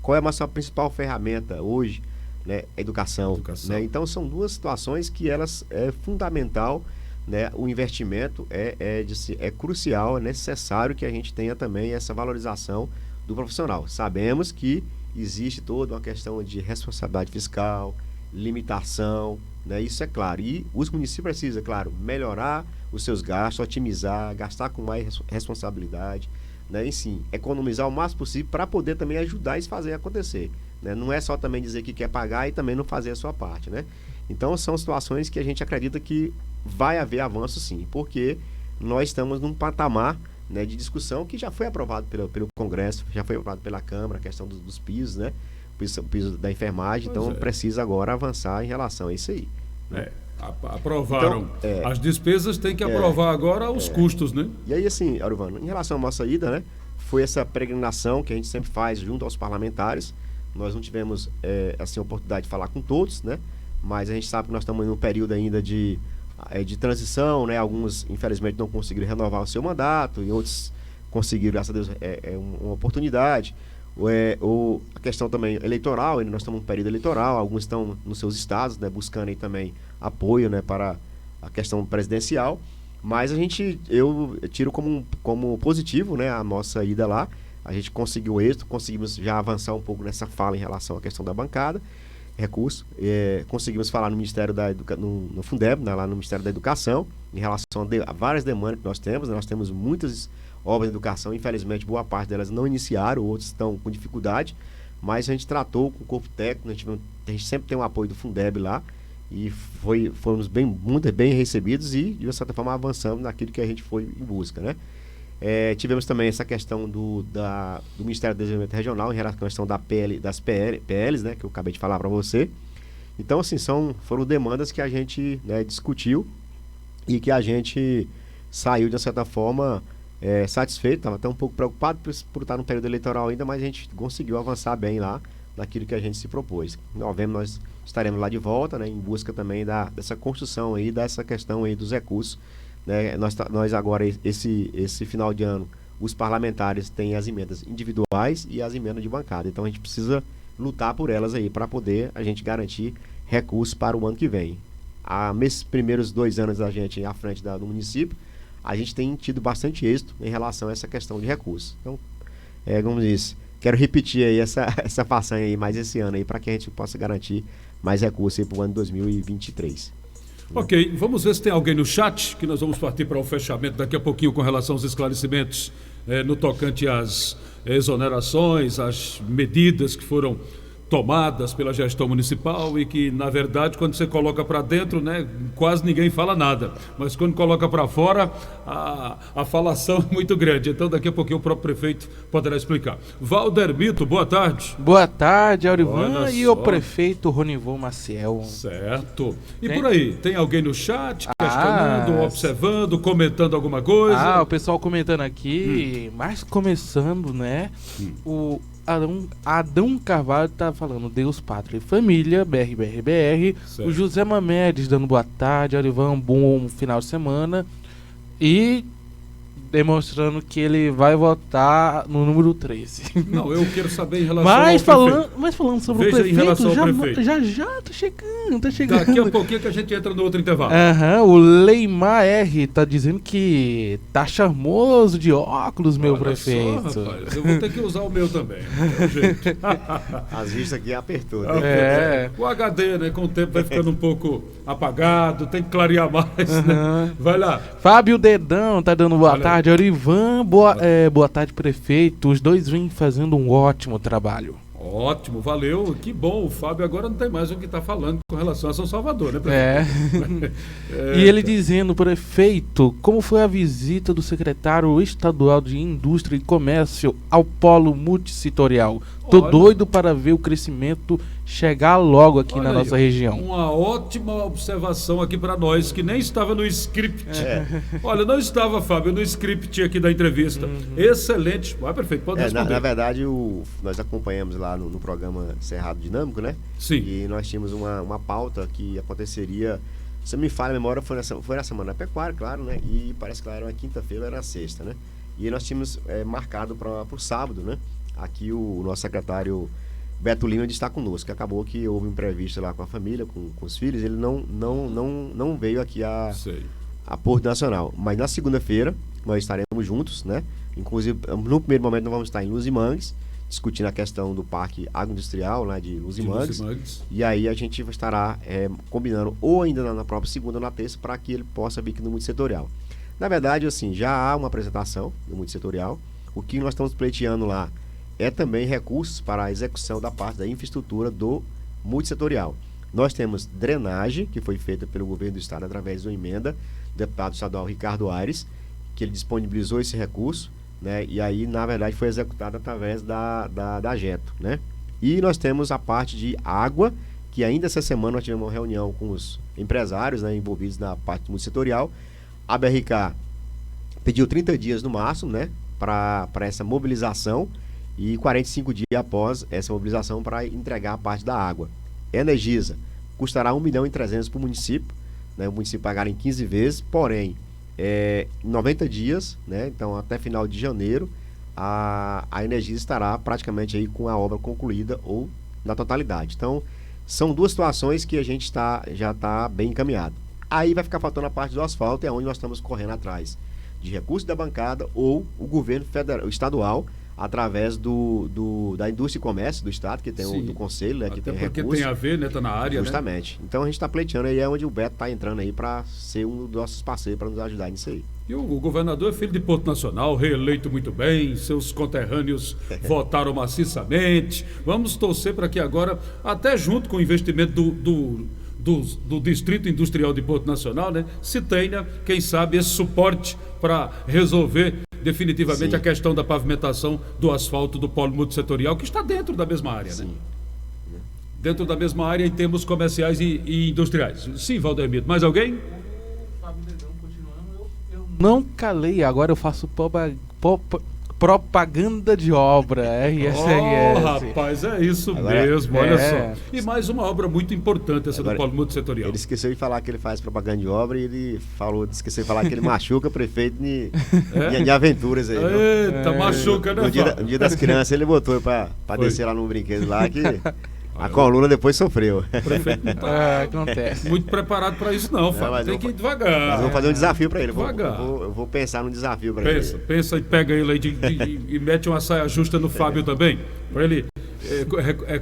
Qual é a nossa principal ferramenta hoje? Né? Educação. Né? Então são duas situações que elas é fundamental, né? O investimento é crucial, é necessário que a gente tenha também essa valorização do profissional. Sabemos que existe toda uma questão de responsabilidade fiscal, limitação, né? Isso é claro. E os municípios precisam, claro, melhorar os seus gastos, otimizar, gastar com mais responsabilidade, né? E sim, economizar o máximo possível para poder também ajudar isso a fazer acontecer, né? Não é só também dizer que quer pagar e também não fazer a sua parte, né? Então são situações que a gente acredita que vai haver avanço sim, porque nós estamos num patamar, né, de discussão que já foi aprovado pelo Congresso, já foi aprovado pela Câmara, a questão dos pisos, né? O piso da enfermagem, então precisa agora avançar em relação a isso aí. Né? Aprovaram. Então, as despesas têm que aprovar agora os custos, né? E aí, assim, Aruvano, em relação à nossa ida, né? Foi essa peregrinação que a gente sempre faz junto aos parlamentares. Nós não tivemos, assim, a oportunidade de falar com todos, né? Mas a gente sabe que nós estamos em um período ainda de transição, né? Alguns, infelizmente, não conseguiram renovar o seu mandato e outros conseguiram, graças a Deus, uma oportunidade. A questão também eleitoral, nós estamos em um período eleitoral, alguns estão nos seus estados, né, buscando aí também apoio, né, para a questão presidencial, mas eu tiro como positivo, né, a nossa ida lá. A gente conseguiu êxito, conseguimos já avançar um pouco nessa fala em relação à questão da bancada, recurso, conseguimos falar no Ministério no Fundeb, né, lá no Ministério da Educação, em relação a várias demandas que nós temos, né, nós temos muitas obras de educação, infelizmente boa parte delas não iniciaram, outros estão com dificuldade, mas a gente tratou com o corpo técnico, a gente sempre tem um apoio do Fundeb lá, e fomos muito bem recebidos e, de certa forma, avançamos naquilo que a gente foi em busca, né? Tivemos também essa questão do Ministério do Desenvolvimento Regional, em relação à questão das PLs, né, que eu acabei de falar para você. Então, assim, foram demandas que a gente, né, discutiu e que a gente saiu, de certa forma, satisfeito. Estava até um pouco preocupado por estar no período eleitoral ainda, mas a gente conseguiu avançar bem lá naquilo que a gente se propôs. Em novembro nós estaremos lá de volta, né, em busca também dessa construção aí, dessa questão aí dos recursos, né? Nós agora, esse final de ano, os parlamentares têm as emendas individuais e as emendas de bancada. Então a gente precisa lutar por elas aí para poder a gente garantir recursos para o ano que vem. Nesses primeiros 2 anos da gente à frente do município, a gente tem tido bastante êxito em relação a essa questão de recursos. Então, como disse, quero repetir aí essa façanha aí mais esse ano aí para que a gente possa garantir mais recursos aí para o ano 2023. Ok, vamos ver se tem alguém no chat, que nós vamos partir para o fechamento daqui a pouquinho com relação aos esclarecimentos no tocante às exonerações, às medidas que foram tomadas pela gestão municipal e que, na verdade, quando você coloca para dentro, né, quase ninguém fala nada. Mas quando coloca para fora, a falação é muito grande. Então, daqui a pouquinho o próprio prefeito poderá explicar. Valder Mito, boa tarde. Boa tarde, Aurivan, e o prefeito Ronivon Maciel. Certo. E por aí, tem alguém no chat questionando, observando, comentando alguma coisa? O pessoal comentando aqui, mas começando, né, o Adão Carvalho tá falando Deus, Pátria e Família, BR. O José Mamedes dando boa tarde, Aurivan, bom final de semana. E demonstrando que ele vai votar no número 13. Não, eu quero saber em relação Mas ao prefeito. falando sobre Veja o em relação prefeito, ao prefeito. já, tá chegando. Daqui a pouquinho que a gente entra no outro intervalo. O Leimar R tá dizendo que tá charmoso de óculos, meu Olha prefeito. só, rapaz, eu vou ter que usar o meu também. Gente. As vistas aqui apertou, né? O HD, né, com o tempo vai ficando um pouco apagado, tem que clarear mais, né? Vai lá. Fábio Dedão tá dando boa Olha tarde. Orivan, boa tarde, prefeito. Os dois vêm fazendo um ótimo trabalho. Ótimo, valeu, que bom. O Fábio agora não tem mais o que tá falando com relação a São Salvador, né, prefeito? E ele dizendo, prefeito, como foi a visita do secretário estadual de Indústria e Comércio ao polo multissetorial? Tô doido para ver o crescimento chegar logo aqui na nossa região. Uma ótima observação aqui para nós, que nem estava no script. Olha, não estava, Fábio, no script aqui da entrevista. Excelente. Vai, prefeito, pode responder. Na verdade, nós acompanhamos lá no programa Cerrado Dinâmico, né? Sim. E nós tínhamos uma pauta que aconteceria, se me falha a memória, foi na Semana da Pecuária, claro, né? E parece que lá era uma quinta-feira, era uma sexta, né? E nós tínhamos marcado para o sábado, né? Aqui o nosso secretário Beto Lima está conosco, que acabou que houve um imprevisto lá com a família, com os filhos, ele não veio aqui a Porto Nacional. Mas na segunda-feira nós estaremos juntos, né? Inclusive, no primeiro momento nós vamos estar em Luz e Mangues, discutindo a questão do Parque Agroindustrial lá de Luz e Mangues. E aí a gente estará combinando ou ainda na própria segunda ou na terça para que ele possa vir aqui no multissetorial. Na verdade, assim, já há uma apresentação no multissetorial. O que nós estamos pleiteando lá é também recursos para a execução da parte da infraestrutura do multissetorial. Nós temos drenagem, que foi feita pelo governo do estado através de uma emenda do deputado estadual Ricardo Aires, que ele disponibilizou esse recurso, né? E aí, na verdade, foi executado através da Jeto, né? E nós temos a parte de água, que ainda essa semana nós tivemos uma reunião com os empresários, né, envolvidos na parte multissetorial. A BRK pediu 30 dias no máximo, né, para essa mobilização, e 45 dias após essa mobilização para entregar a parte da água. Energisa custará 1.300.000 para o município, né, o município pagará em 15 vezes, porém, em 90 dias, né, então até final de janeiro, a Energisa estará praticamente aí com a obra concluída ou na totalidade. Então, são duas situações que a gente já está bem encaminhado. Aí vai ficar faltando a parte do asfalto, é onde nós estamos correndo atrás de recursos da bancada ou o governo federal, estadual, através da indústria e comércio do estado, que tem do conselho, né, que tem recursos. Porque tem a ver, né, tá na área, justamente. Né? Então a gente está pleiteando aí, é onde o Beto está entrando aí para ser um dos nossos parceiros, para nos ajudar nisso aí. E o governador é filho de Porto Nacional, reeleito muito bem, seus conterrâneos votaram maciçamente. Vamos torcer para que agora, até junto com o investimento do Distrito Industrial de Porto Nacional, né, se tenha, quem sabe, esse suporte para resolver definitivamente a questão da pavimentação do asfalto do polo multissetorial, que está dentro da mesma área, né? Dentro da mesma área em termos comerciais e industriais. Sim, Valdemiro, mais alguém? Eu não calei, agora eu faço propaganda de obra, RSRS. Rapaz, é isso agora, mesmo, olha só. E mais uma obra muito importante, essa agora, do polo multissetorial. Ele esqueceu de falar que ele faz propaganda de obra e ele esqueceu de falar que ele machuca prefeito de aventuras aí. Eita, machuca, né? No dia das crianças ele botou para descer lá no brinquedo lá que... A coluna depois sofreu. O prefeito não tá acontece. Muito preparado para isso não, Fábio. Tem que ir devagar. Mas vamos fazer um desafio para ele. Devagar. Eu vou pensar num desafio para ele. Pensa e pega ele aí e mete uma saia justa no Fábio também. Para ele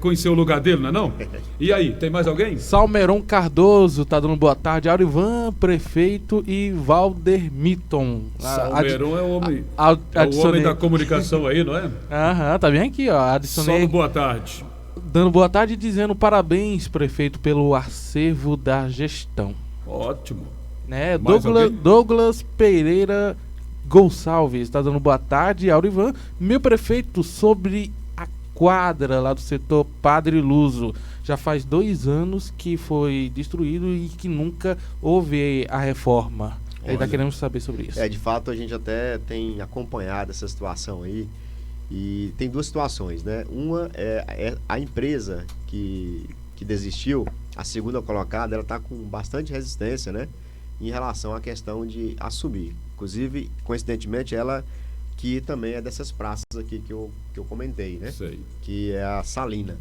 conhecer o lugar dele, não é não? E aí, tem mais alguém? Salmeron Cardoso tá dando boa tarde. Aurivan, prefeito e Valdermiton. Salmeron é o homem, o homem da comunicação aí, não é? Aham, tá bem aqui, ó. Adicionei. Só boa tarde. Dando boa tarde e dizendo parabéns, prefeito, pelo acervo da gestão. Ótimo. Né? Douglas Pereira Gonçalves está dando boa tarde, Aurivan. Meu prefeito, sobre a quadra lá do setor Padre Luso. Já faz 2 anos que foi destruído e que nunca houve a reforma. Ainda queremos saber sobre isso. De fato, a gente até tem acompanhado essa situação aí. E tem 2 situações, né? Uma é a empresa que desistiu, a segunda colocada, ela está com bastante resistência, né? Em relação à questão de assumir. Inclusive, coincidentemente, ela que também é dessas praças aqui que eu comentei, né? Sei. Que é a Salina.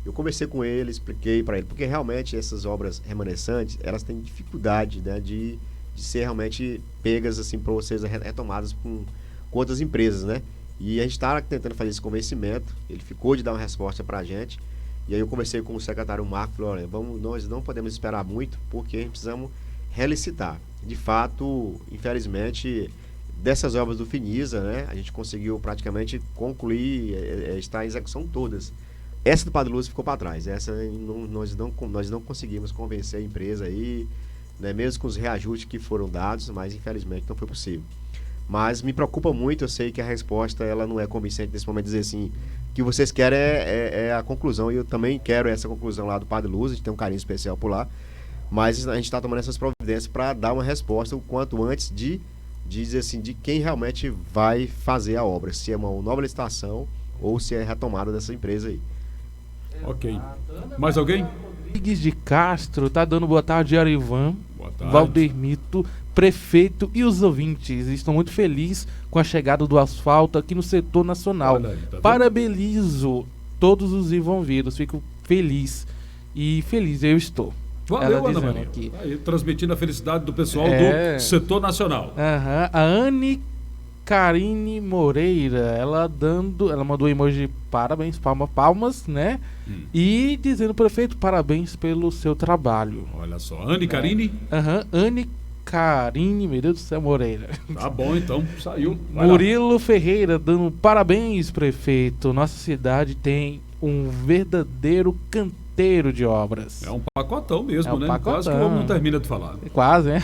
Eu conversei com ele, expliquei para ele, porque realmente essas obras remanescentes, elas têm dificuldade, né, de ser realmente pegas, assim, para vocês retomadas com outras empresas, né? E a gente está tentando fazer esse convencimento, ele ficou de dar uma resposta para a gente, e aí eu conversei com o secretário Marco, falei, olha, nós não podemos esperar muito, porque a gente precisamos relicitar. De fato, infelizmente, dessas obras do Finisa, né, a gente conseguiu praticamente concluir, está em execução todas. Essa do Padre Lúcio ficou para trás, essa nós não conseguimos convencer a empresa aí, né, mesmo com os reajustes que foram dados, mas infelizmente não foi possível. Mas me preocupa muito, eu sei que a resposta ela não é convincente nesse momento, dizer assim, o que vocês querem é a conclusão, e eu também quero essa conclusão lá do Padre Lúcio, a gente tem um carinho especial por lá, mas a gente está tomando essas providências para dar uma resposta o quanto antes de dizer assim, de quem realmente vai fazer a obra, se é uma nova licitação ou se é retomada dessa empresa aí. Ok. Mais alguém? Rodrigues de Castro tá dando boa tarde, Arivan, Boa tarde. Valdermito, prefeito e os ouvintes. Estou muito feliz com a chegada do asfalto aqui no setor nacional. Olha aí, tá vendo? Parabenizo todos os envolvidos, fico feliz. E feliz eu estou. Valeu, Ela Ana dizendo Maria. aqui. Aí, transmitindo a felicidade do pessoal É. do setor nacional. Aham. A Anne Karine Moreira, ela mandou emoji de parabéns, palmas, né? E dizendo, prefeito, parabéns pelo seu trabalho. Olha só, Anne Karine. Aham. Anne Karine, meu Deus do céu, Moreira. Tá bom, então, saiu. Vai lá. Murilo Ferreira dando parabéns, prefeito. Nossa cidade tem um verdadeiro canteiro de obras. É um pacotão mesmo, É um né? pacotão. Quase que o homem não termina de falar. Quase, né?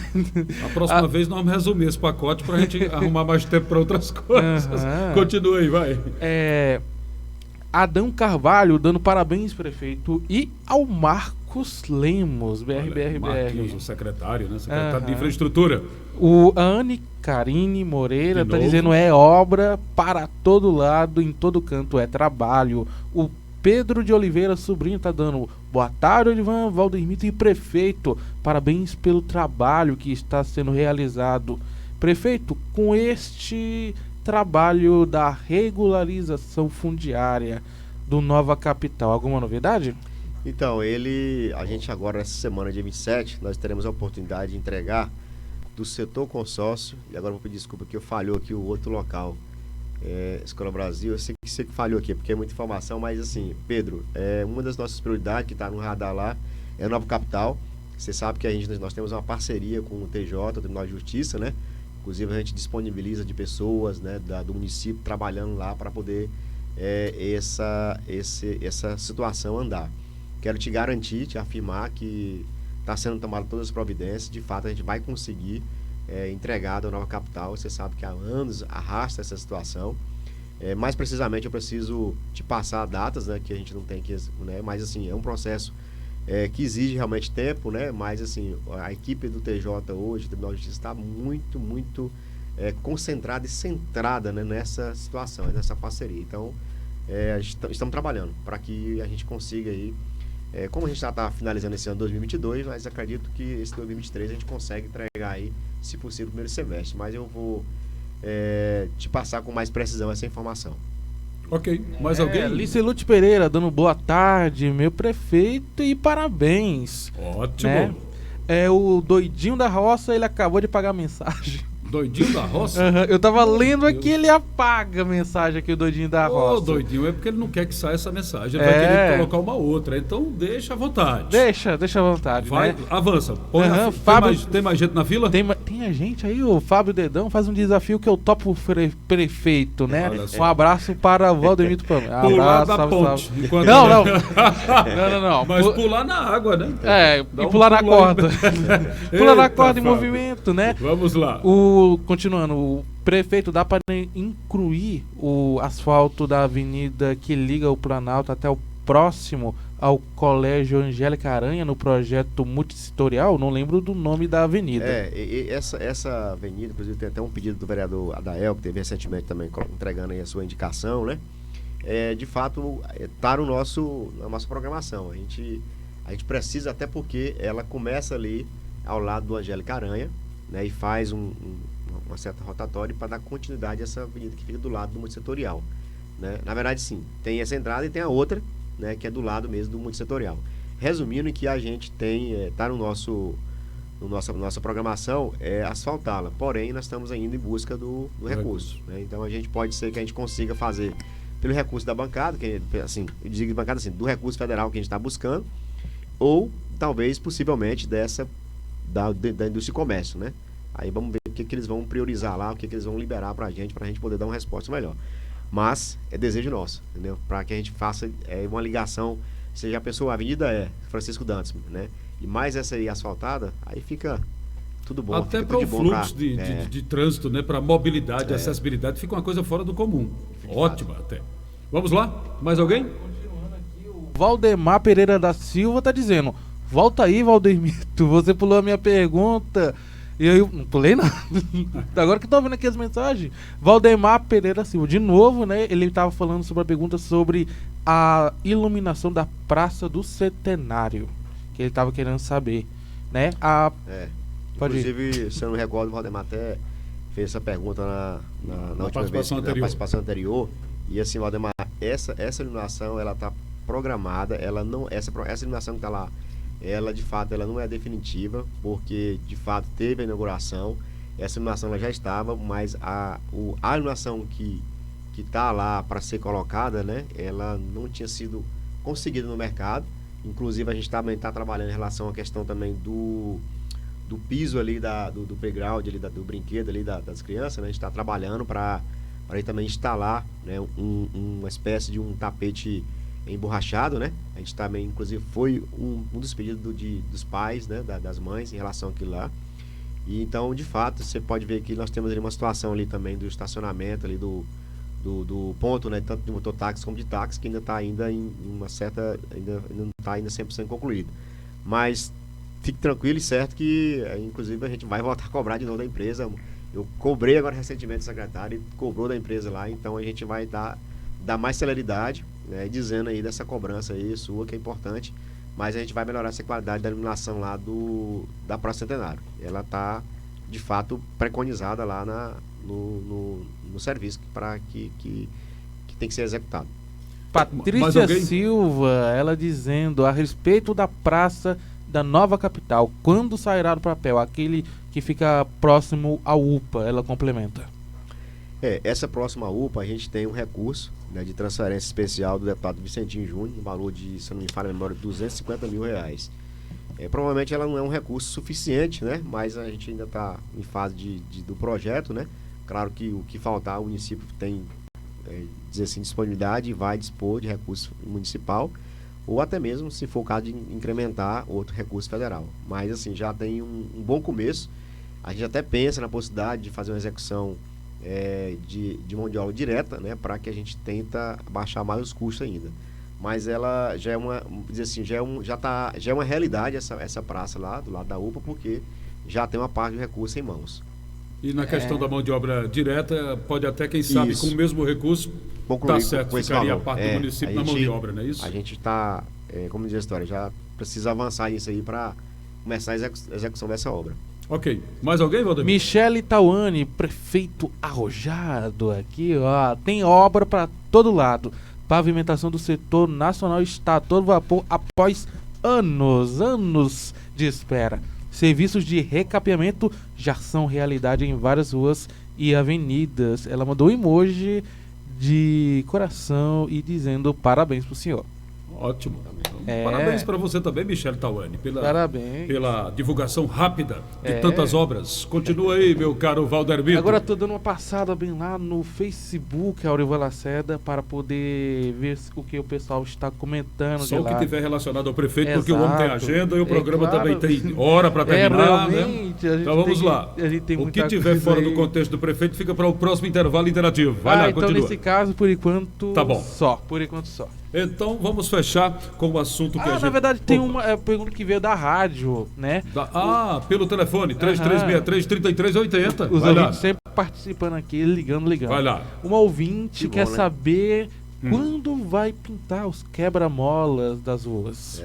A próxima vez nós vamos resumir esse pacote pra gente arrumar mais tempo para outras coisas. Aham. Continua aí, vai. Adão Carvalho dando parabéns, prefeito. E ao Marcos Lemos, BR. Marquinhos, o secretário, né? Secretário de Aham. Infraestrutura. A Anne Karine Moreira De tá novo. dizendo é obra para todo lado, em todo canto é trabalho. O Pedro de Oliveira Sobrinho tá dando boa tarde, Olivan, Valdermito e prefeito. Parabéns pelo trabalho que está sendo realizado. Prefeito, com este trabalho da regularização fundiária do Nova Capital, alguma novidade? Então, a gente agora, essa semana, dia 27, nós teremos a oportunidade de entregar do setor consórcio, e agora eu vou pedir desculpa que eu falhou aqui o outro local, Escola Brasil, eu sei que falhou aqui, porque é muita informação, mas assim, Pedro, uma das nossas prioridades que está no radar lá é a Nova Capital. Você sabe que nós temos uma parceria com o TJ, o Tribunal de Justiça, né? Inclusive a gente disponibiliza de pessoas, né, do município trabalhando lá para poder essa situação andar. Quero te garantir, te afirmar que está sendo tomada todas as providências, de fato a gente vai conseguir entregar a Nova Capital. Você sabe que há anos arrasta essa situação. Mais precisamente eu preciso te passar datas, né, que a gente não tem que, né, mas assim, é um processo que exige realmente tempo, né, mas assim, a equipe do TJ hoje, o Tribunal de Justiça, está muito, muito concentrada e centrada, né, nessa situação, nessa parceria. Então, estamos trabalhando para que a gente consiga aí, como a gente já está finalizando esse ano 2022, mas acredito que esse 2023 a gente consegue entregar aí, se possível, o primeiro semestre. Mas eu vou te passar com mais precisão essa informação. Ok, mais alguém? Licelute Pereira dando boa tarde, meu prefeito, e parabéns. Ótimo. Né? O doidinho da roça, ele acabou de pagar a mensagem. Doidinho da roça? Eu tava lendo aqui, ele apaga a mensagem aqui, o doidinho da roça. Doidinho, é porque ele não quer que saia essa mensagem. Ele vai querer colocar uma outra. Então deixa à vontade. Deixa à vontade. Vai, né? avança. Tem mais gente na fila? Tem a gente aí, o Fábio Dedão faz um desafio que eu topo prefeito, né? Um abraço para o Valdemito Pano. Pular da ponte. Não. Mas pular na água, né? E pular na corda. Pular na corda em movimento, né? Vamos lá. Continuando, o prefeito, dá para incluir o asfalto da avenida que liga o Planalto até o próximo ao Colégio Angélica Aranha no projeto multissetorial? Não lembro do nome da avenida. Essa avenida, inclusive tem até um pedido do vereador Adael, que teve recentemente também entregando aí a sua indicação, né? De fato, está na nossa programação. A gente precisa, até porque ela começa ali ao lado do Angélica Aranha, né? E faz uma uma certa rotatória para dar continuidade a essa avenida que fica do lado do multissetorial, né? Na verdade, sim, tem essa entrada e tem a outra, né, que é do lado mesmo do multissetorial. Resumindo, que a gente tem, está no nossa programação asfaltá-la, porém nós estamos ainda em busca do recurso, né? Então a gente pode ser que a gente consiga fazer pelo recurso da bancada, que assim, eu digo de bancada assim, do recurso federal que a gente está buscando, ou talvez possivelmente da indústria e comércio, né? Aí vamos ver o que eles vão priorizar lá, o que eles vão liberar para a gente poder dar uma resposta melhor. Mas é desejo nosso, entendeu? Para que a gente faça uma ligação. Você já pensou, a avenida é Francisco Dantas, né? E mais essa aí asfaltada, aí fica tudo bom. Até para o fluxo de trânsito, né? Para mobilidade, acessibilidade, fica uma coisa fora do comum. Ótima até. Vamos lá? Mais alguém? Continuando aqui, o Valdemar Pereira da Silva está dizendo: volta aí, Valdemito, você pulou a minha pergunta. E eu não pulei nada. Agora que estou vendo aqui as mensagens. Valdemar Pereira Silva, de novo, né? Ele estava falando sobre a pergunta sobre a iluminação da Praça do Centenário, que ele estava querendo saber, né? Inclusive, se eu não recordo, o Valdemar até fez essa pergunta na última vez, na participação anterior. E assim, Valdemar, essa iluminação, ela está programada, essa iluminação que está lá, ela de fato ela não é definitiva, porque de fato teve a inauguração, essa iluminação ela já estava, mas a iluminação que está lá para ser colocada, né, ela não tinha sido conseguida no mercado. Inclusive a gente também está trabalhando em relação à questão também do piso ali do playground ali, do brinquedo ali das crianças, né? A gente está trabalhando para também instalar, né, uma espécie de um tapete emborrachado, né? A gente também, inclusive, foi um dos pedidos dos pais, né, das mães em relação àquilo lá. E então, de fato, você pode ver que nós temos ali uma situação ali também do estacionamento ali do ponto, né, tanto de mototáxi como de táxi, que ainda está ainda em uma certa, ainda não está ainda 100% concluído. Mas fique tranquilo e certo que, inclusive, a gente vai voltar a cobrar de novo da empresa. Eu cobrei agora recentemente o secretário e cobrou da empresa lá, então a gente vai dar mais celeridade, né, dizendo aí dessa cobrança aí sua, que é importante, mas a gente vai melhorar essa qualidade da iluminação lá da Praça Centenário. Ela está, de fato, preconizada lá no serviço que tem que ser executado. Patrícia Silva, ela dizendo a respeito da praça da nova capital, quando sairá do papel? Aquele que fica próximo à UPA, ela complementa. Essa próxima UPA, a gente tem um recurso, né, de transferência especial do deputado Vicentinho Júnior, no valor de, se não me falha a memória, R$250 mil. Provavelmente ela não é um recurso suficiente, né, mas a gente ainda está em fase do projeto, né. Claro que o que faltar, o município tem, dizer assim, disponibilidade e vai dispor de recurso municipal, ou até mesmo, se for o caso, de incrementar outro recurso federal. Mas, assim, já tem um bom começo. A gente até pensa na possibilidade de fazer uma execução de mão de obra direta, né, para que a gente tenta baixar mais os custos ainda. Mas ela já é já é uma realidade essa praça lá, do lado da UPA, porque já tem uma parte do recurso em mãos. E na questão da mão de obra direta, pode até, quem sabe, com o mesmo recurso, tá certo, ficaria a parte do município na mão de obra, não é isso? A gente está, como diz a história, já precisa avançar nisso aí para começar a execução dessa obra. Ok. Mais alguém, Valdemir? Michele Tauane, prefeito arrojado aqui, ó. Tem obra para todo lado. Pavimentação do setor nacional está a todo vapor após anos de espera. Serviços de recapeamento já são realidade em várias ruas e avenidas. Ela mandou um emoji de coração e dizendo parabéns pro senhor. Ótimo. Parabéns para você também, Michele Tauane, pela divulgação rápida de tantas obras. Continua aí, meu caro Valdermito. Agora estou dando uma passada bem lá no Facebook, Aurival Lacerda, para poder ver o que o pessoal está comentando. Só o que tiver relacionado ao prefeito, Exato. Porque o homem tem agenda e o programa também tem hora para terminar, né? Então vamos lá. O que tiver fora do contexto do prefeito fica para o próximo intervalo interativo. Vai lá, então continua. Nesse caso, por enquanto, tá bom. Por enquanto só. Então vamos fechar com o assunto que a gente... Na verdade tem uma pergunta que veio da rádio, né? Pelo telefone, 3363-3380. Os ouvintes sempre participando aqui, ligando. Vai lá. Uma ouvinte quer saber quando vai pintar os quebra-molas das ruas.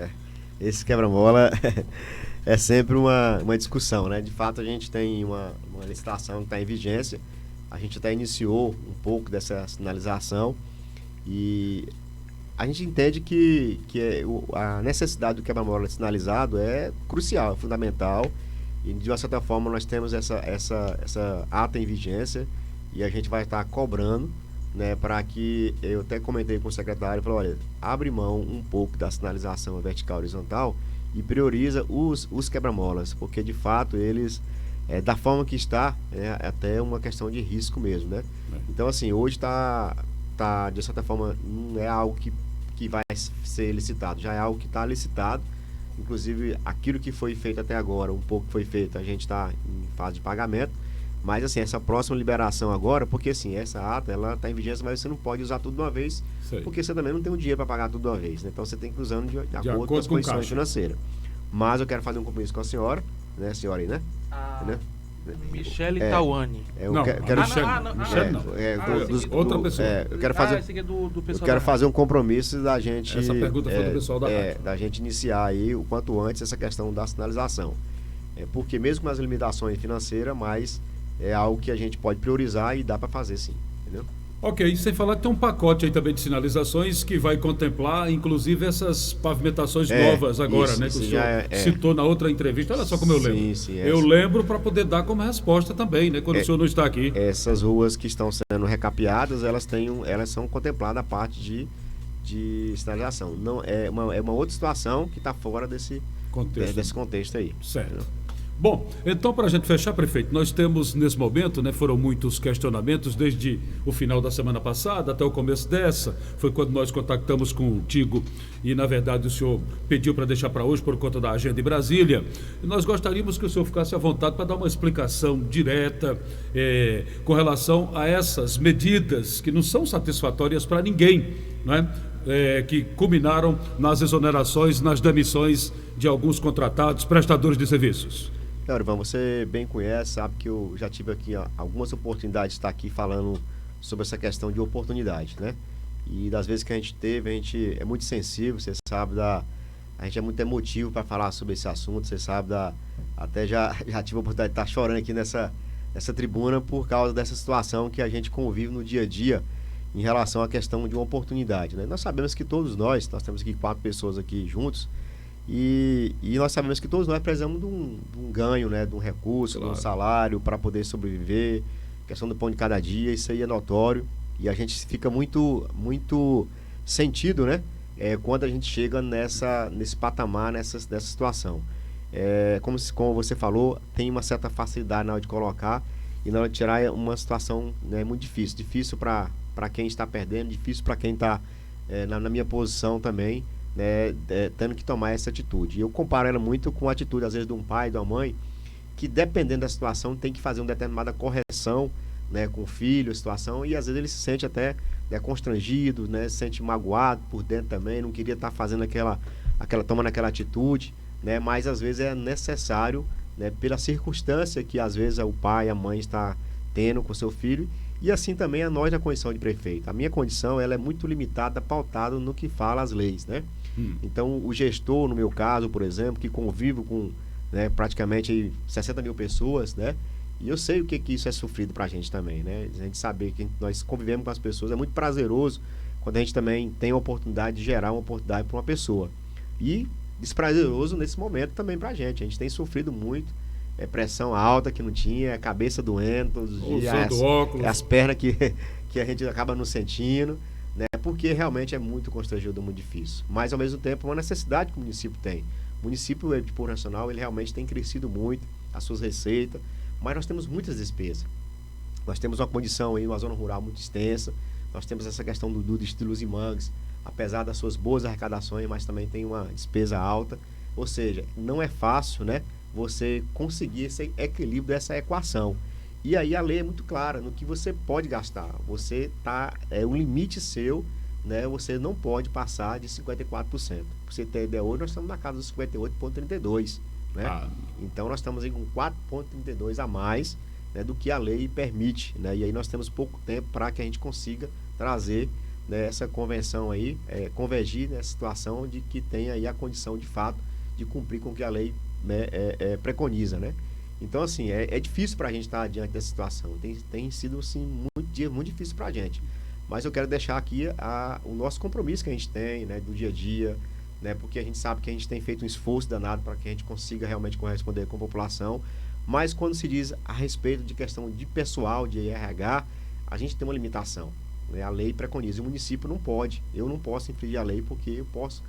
Esse quebra-mola é sempre uma discussão, né? De fato, a gente tem uma uma licitação que está em vigência. A gente até iniciou um pouco dessa sinalização e a gente entende que a necessidade do quebra-mola sinalizado é crucial, é fundamental. E de uma certa forma nós temos essa ata em vigência e a gente vai estar cobrando, né, para que, eu até comentei com o secretário, falei, olha, abre mão um pouco da sinalização vertical e horizontal e prioriza os quebra-molas, porque de fato eles, da forma que está, é até uma questão de risco mesmo, né? Então assim, hoje está de certa forma, não é algo que vai ser licitado, já é algo que está licitado. Inclusive aquilo que foi feito até agora, um pouco que foi feito, a gente está em fase de pagamento, mas assim, essa próxima liberação agora, porque assim, essa ata, ela está em vigência, mas você não pode usar tudo de uma vez, porque você também não tem o dinheiro para pagar tudo de uma vez, né? Então você tem que ir usando de acordo com as condições financeiras. Mas eu quero fazer um compromisso com a senhora, né, a senhora aí, né? Entendeu? Michele Tauani. Outra pessoa. Eu quero fazer, esse aqui é do pessoal, eu quero fazer um compromisso da gente. Essa pergunta foi do pessoal da rádio. Da gente iniciar aí o quanto antes essa questão da sinalização. Porque mesmo com as limitações financeiras, mas é algo que a gente pode priorizar e dá para fazer sim, entendeu? Ok, sem falar que tem um pacote aí também de sinalizações que vai contemplar, inclusive, essas pavimentações novas agora, né? Que o senhor citou na outra entrevista. Olha só como eu lembro. Sim, eu lembro para poder dar como resposta também, né? Quando o senhor não está aqui. Essas ruas que estão sendo recapeadas, elas são contempladas a parte de sinalização. Não, é uma outra situação que está fora desse contexto aí. Certo. Entendeu? Bom, então para a gente fechar, prefeito, nós temos nesse momento, né, foram muitos questionamentos desde o final da semana passada até o começo dessa, foi quando nós contactamos contigo e na verdade o senhor pediu para deixar para hoje por conta da agenda em Brasília, e nós gostaríamos que o senhor ficasse à vontade para dar uma explicação direta com relação a essas medidas que não são satisfatórias para ninguém, não é? Que culminaram nas exonerações, nas demissões de alguns contratados, prestadores de serviços. Ivan, você bem conhece, sabe que eu já tive aqui algumas oportunidades de estar aqui falando sobre essa questão de oportunidade, né? E das vezes que a gente teve, a gente é muito sensível, você sabe, a gente é muito emotivo para falar sobre esse assunto, você sabe, até já tive a oportunidade de estar chorando aqui nessa tribuna por causa dessa situação que a gente convive no dia a dia em relação à questão de uma oportunidade, né? Nós sabemos que todos nós temos aqui 4 pessoas aqui juntos, e nós sabemos que todos nós precisamos de um ganho, né? De um recurso, claro, de um salário para poder sobreviver, questão do pão de cada dia, isso aí é notório, e a gente fica muito, muito sentido, né? Quando a gente chega nesse patamar, nessa situação. Como você falou, tem uma certa facilidade na hora de colocar e na hora de tirar, é uma situação, né, muito difícil para quem está perdendo, difícil para quem está na minha posição também, né, tendo que tomar essa atitude. E eu comparo ela muito com a atitude, às vezes, de um pai, de uma mãe, que dependendo da situação tem que fazer uma determinada correção, né, com o filho, a situação, e às vezes ele se sente até, né, constrangido, né, se sente magoado por dentro também, não queria estar fazendo tomando aquela atitude, né, mas às vezes é necessário, né, pela circunstância que às vezes o pai, a mãe está tendo com seu filho. E assim também a nós na condição de prefeito. A minha condição, ela é muito limitada, pautada no que fala as leis, né? Então, o gestor, no meu caso, por exemplo, que convivo com, né, praticamente 60 mil pessoas, né? E eu sei o que isso é sofrido pra gente também, né? A gente saber que nós convivemos com as pessoas, é muito prazeroso quando a gente também tem a oportunidade de gerar uma oportunidade para uma pessoa. E desprazeroso nesse momento também pra gente. A gente tem sofrido muito. Pressão alta que não tinha, cabeça doendo todos os dias, as pernas que a gente acaba não sentindo, né? Porque realmente é muito constrangedor, muito difícil. Mas ao mesmo tempo é uma necessidade que o município tem. O município de Porto Nacional, ele realmente tem crescido muito, as suas receitas, mas nós temos muitas despesas. Nós temos uma condição aí, uma zona rural muito extensa, nós temos essa questão do distrito Luz e Mangues, apesar das suas boas arrecadações, mas também tem uma despesa alta, ou seja, não é fácil, né, você conseguir esse equilíbrio dessa equação. E aí a lei é muito clara no que você pode gastar. Você um limite seu, né? Você não pode passar de 54%. Para você ter ideia, hoje nós estamos na casa dos 58,32%, né? Então nós estamos aí com 4,32% a mais, né, do que a lei permite, né? E aí nós temos pouco tempo para que a gente consiga trazer, né, essa convenção aí, convergir nessa situação de que tenha aí a condição de fato de cumprir com o que a lei, né, preconiza, né? Então, assim, é difícil para a gente estar diante dessa situação. Tem sido, assim, muito difícil para a gente. Mas eu quero deixar aqui o nosso compromisso que a gente tem, né, do dia a dia, né, porque a gente sabe que a gente tem feito um esforço danado para que a gente consiga realmente corresponder com a população. Mas quando se diz a respeito de questão de pessoal, de RH, a gente tem uma limitação, né? A lei preconiza. O município não pode. Eu não posso infringir a lei porque eu posso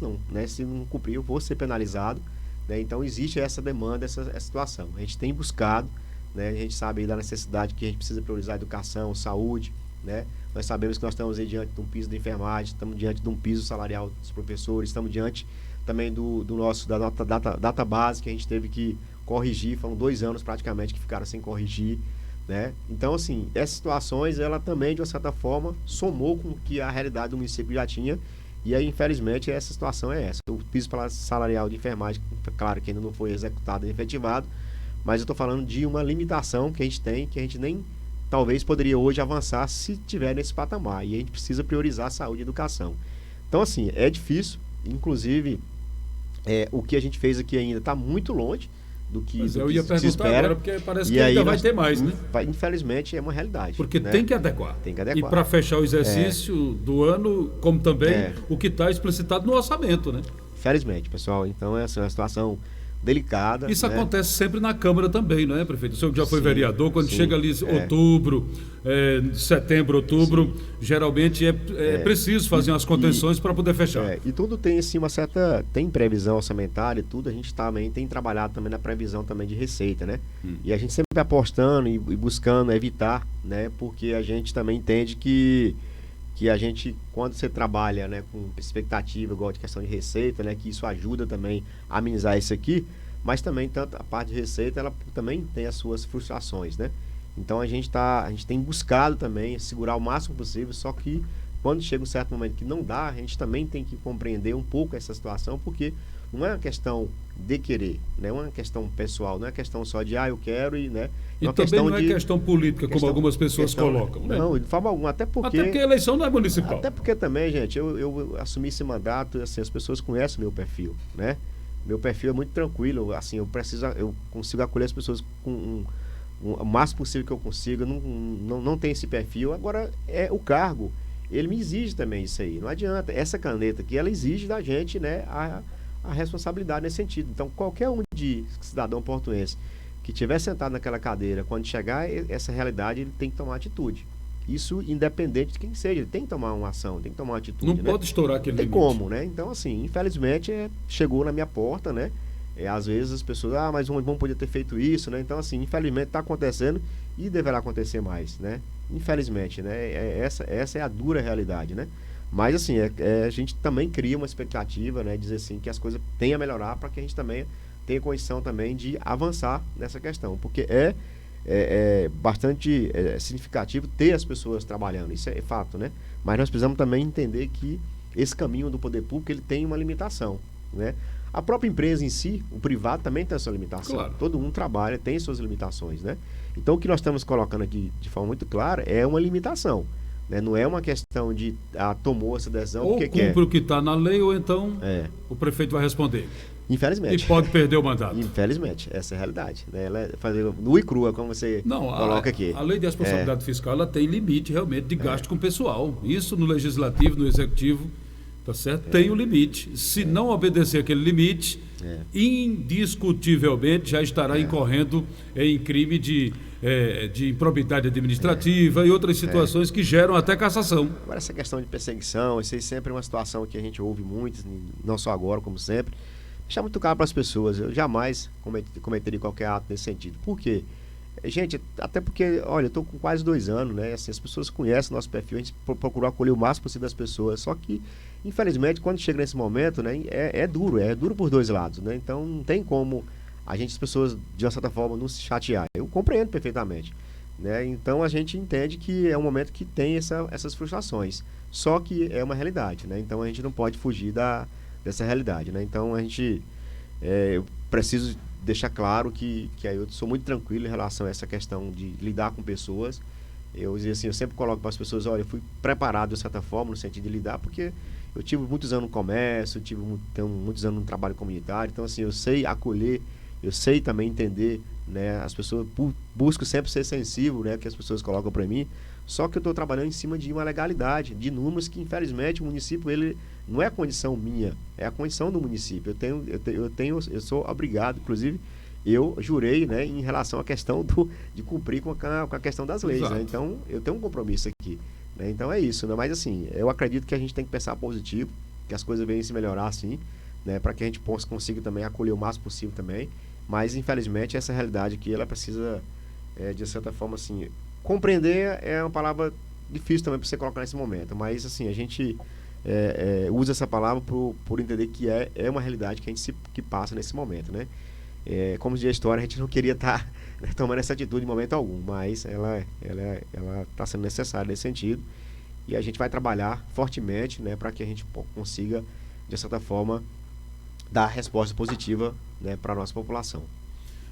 não, né? Se não cumprir, eu vou ser penalizado, né? Então, existe essa demanda, essa situação. A gente tem buscado, né? A gente sabe aí da necessidade que a gente precisa priorizar a educação, saúde, né? Nós sabemos que nós estamos aí diante de um piso da enfermagem, estamos diante de um piso salarial dos professores, estamos diante também da nossa data base que a gente teve que corrigir, foram 2 anos praticamente que ficaram sem corrigir, né? Então, assim, essas situações, ela também, de uma certa forma, somou com que a realidade do município já tinha, e aí, infelizmente, essa situação é essa. O piso salarial de enfermagem, claro que ainda não foi executado e efetivado, mas eu estou falando de uma limitação que a gente tem, que a gente nem, talvez, poderia hoje avançar se tiver nesse patamar, e a gente precisa priorizar saúde e educação. Então, assim, é difícil, inclusive, o que a gente fez aqui ainda está muito longe do que, mas do eu que ia se perguntar espera. agora, porque parece E que ainda aí vai ter mais, né? Infelizmente, é uma realidade. Porque né? tem que adequar. Tem que adequar. E para fechar o exercício do ano, como também o que está explicitado no orçamento, né? Infelizmente, pessoal. Então, essa é uma situação delicada. Isso né? acontece sempre na Câmara também, não é, prefeito? O senhor que já foi vereador, quando sim, chega ali outubro, setembro, outubro, geralmente preciso fazer umas contenções para poder fechar. E tudo tem assim, tem previsão orçamentária e tudo, a gente também tem trabalhado também na previsão também de receita, né? E a gente sempre apostando e buscando evitar, né? Porque a gente também entende que a gente, quando você trabalha, né, com expectativa, igual de questão de receita, né, que isso ajuda também a amenizar isso aqui, mas também tanto a parte de receita, ela também tem as suas frustrações, né? Então a gente tem buscado também segurar o máximo possível, só que quando chega um certo momento que não dá, a gente também tem que compreender um pouco essa situação, porque não é uma questão de querer, né? É uma questão pessoal, não é questão só de eu quero e, né? E também não é questão política, como algumas pessoas colocam, né? Não, de forma alguma, até porque a eleição não é municipal. Até porque também, gente, eu assumi esse mandato, assim, as pessoas conhecem o meu perfil, né? Meu perfil é muito tranquilo, assim, eu consigo acolher as pessoas com o máximo possível que eu consigo, não tem esse perfil. Agora, o cargo, ele me exige também isso aí, não adianta. Essa caneta aqui, ela exige da gente, né, a responsabilidade nesse sentido. Então, qualquer um de cidadão portuense que estiver sentado naquela cadeira, quando chegar essa realidade, ele tem que tomar atitude. Isso independente de quem seja, ele tem que tomar uma ação, tem que tomar uma atitude. Não, né? Pode estourar aquele tem limite. Como, né? Então, assim, infelizmente, chegou na minha porta, né? Às vezes as pessoas, mas vamos poder ter feito isso, né? Então, assim, infelizmente está acontecendo e deverá acontecer mais, né? Infelizmente, né? Essa é a dura realidade, né? Mas, assim, a gente também cria uma expectativa, né? Dizer assim, que as coisas tenham a melhorar para que a gente também tenha condição também de avançar nessa questão, porque é bastante significativo ter as pessoas trabalhando, isso é fato, né? Mas nós precisamos também entender que esse caminho do poder público, ele tem uma limitação, né? A própria empresa em si, o privado também tem a sua limitação. Claro. Todo mundo trabalha, tem suas limitações, né? Então, o que nós estamos colocando aqui de forma muito clara é uma limitação, né? Não é uma questão de tomou essa decisão ou porque cumpre o que está na lei, ou então o prefeito vai responder. Infelizmente. E pode perder o mandato. Infelizmente, essa é a realidade, né? Ela é fazer nua e crua, como você coloca aqui. A lei de responsabilidade fiscal, ela tem limite realmente de gasto com pessoal. Isso no legislativo, no executivo, tá certo? Tem um limite. Se não obedecer aquele limite, indiscutivelmente já estará incorrendo em crime de improbidade administrativa e outras situações que geram até cassação. Agora, essa questão de perseguição, isso aí sempre é uma situação que a gente ouve muito, não só agora, como sempre. Deixar muito claro para as pessoas, eu jamais cometeria qualquer ato nesse sentido. Por quê? Gente, até porque, olha, eu estou com quase 2 anos, né? Assim, as pessoas conhecem o nosso perfil, a gente procurou acolher o máximo possível das pessoas, só que, infelizmente, quando chega nesse momento, né, é duro por 2 lados, né? Então, não tem como as pessoas, de uma certa forma, não se chatear. Eu compreendo perfeitamente, né? Então, a gente entende que é um momento que tem essas frustrações, só que é uma realidade, né? Então, a gente não pode fugir dessa realidade, né? Então, eu preciso deixar claro que eu sou muito tranquilo em relação a essa questão de lidar com pessoas. Eu sempre coloco para as pessoas, olha, eu fui preparado de certa forma no sentido de lidar, porque eu tive muitos anos no comércio, tenho muitos anos no trabalho comunitário, então assim, eu sei acolher, eu sei também entender, né? As pessoas buscam sempre ser sensível, né? Que as pessoas colocam para mim. Só que eu estou trabalhando em cima de uma legalidade, de números que, infelizmente, o município, ele não é a condição minha, é a condição do município. Eu sou obrigado, inclusive, eu jurei, né, em relação à questão de cumprir com a questão das leis, né? Então, eu tenho um compromisso aqui, né? Então, é isso, né? Mas, assim, eu acredito que a gente tem que pensar positivo, que as coisas venham se melhorar, assim, né? Para que a gente consiga também acolher o máximo possível também. Mas, infelizmente, essa realidade aqui, ela precisa, de certa forma, assim... Compreender é uma palavra difícil também para você colocar nesse momento, mas assim, a gente usa essa palavra por entender que é uma realidade que a gente que passa nesse momento, né? Como diz a história, a gente não queria estar tomando essa atitude em momento algum, mas ela está sendo necessária nesse sentido, e a gente vai trabalhar fortemente, né, para que a gente consiga, de certa forma, dar resposta positiva, né, para a nossa população.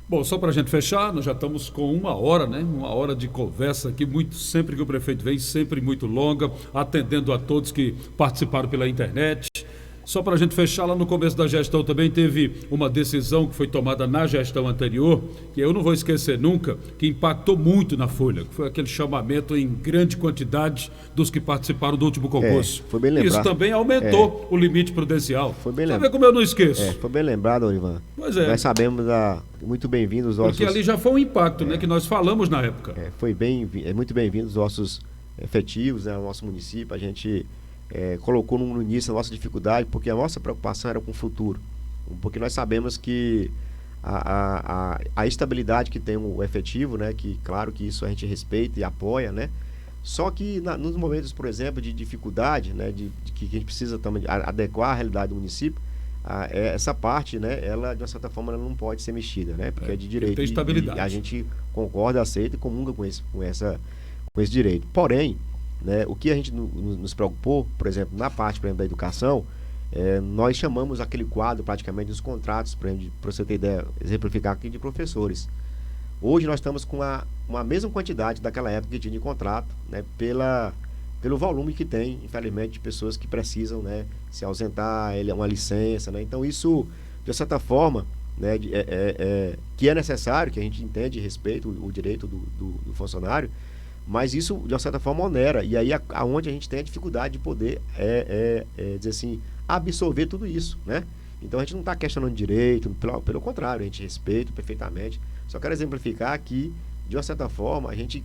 Bom, só para a gente fechar, nós já estamos com 1 hora, né? 1 hora de conversa aqui, sempre que o prefeito vem, sempre muito longa, atendendo a todos que participaram pela internet. Só para a gente fechar, lá no começo da gestão também teve uma decisão que foi tomada na gestão anterior, que eu não vou esquecer nunca, que impactou muito na Folha, que foi aquele chamamento em grande quantidade dos que participaram do último concurso. Foi bem lembrado. Isso também aumentou o limite prudencial. Foi bem lembrado. Sabe como eu não esqueço? Foi bem lembrado, Orivan. Pois é. Nós sabemos muito bem-vindos os nossos... Porque ali já foi um impacto, né, que nós falamos na época. Muito bem-vindos os nossos efetivos, né, ao nosso município. A gente... colocou no início a nossa dificuldade, porque a nossa preocupação era com o futuro, porque nós sabemos que a estabilidade que tem o efetivo, né, que claro que isso a gente respeita e apoia, né, só que nos momentos, por exemplo, de dificuldade, né, de que a gente precisa também adequar a realidade do município, essa parte, né, ela de uma certa forma ela não pode ser mexida, né, porque é de direito, tem estabilidade. E a gente concorda, aceita e comunga com esse direito. Porém, né, o que a gente nos preocupou, por exemplo, na parte, por exemplo, da educação, nós chamamos aquele quadro praticamente dos contratos, para você ter ideia, exemplificar aqui, de professores. Hoje nós estamos com uma mesma quantidade daquela época que tinha de contrato, né, pelo volume que tem, infelizmente, de pessoas que precisam, né, se ausentar, uma licença, né? Então isso, de certa forma, né, que é necessário, que a gente entende e respeita o direito do funcionário, mas isso, de uma certa forma, onera. E aí, aonde a gente tem a dificuldade de poder, dizer assim, absorver tudo isso, né? Então, a gente não está questionando direito, pelo contrário, a gente respeita perfeitamente. Só quero exemplificar que, de uma certa forma, a gente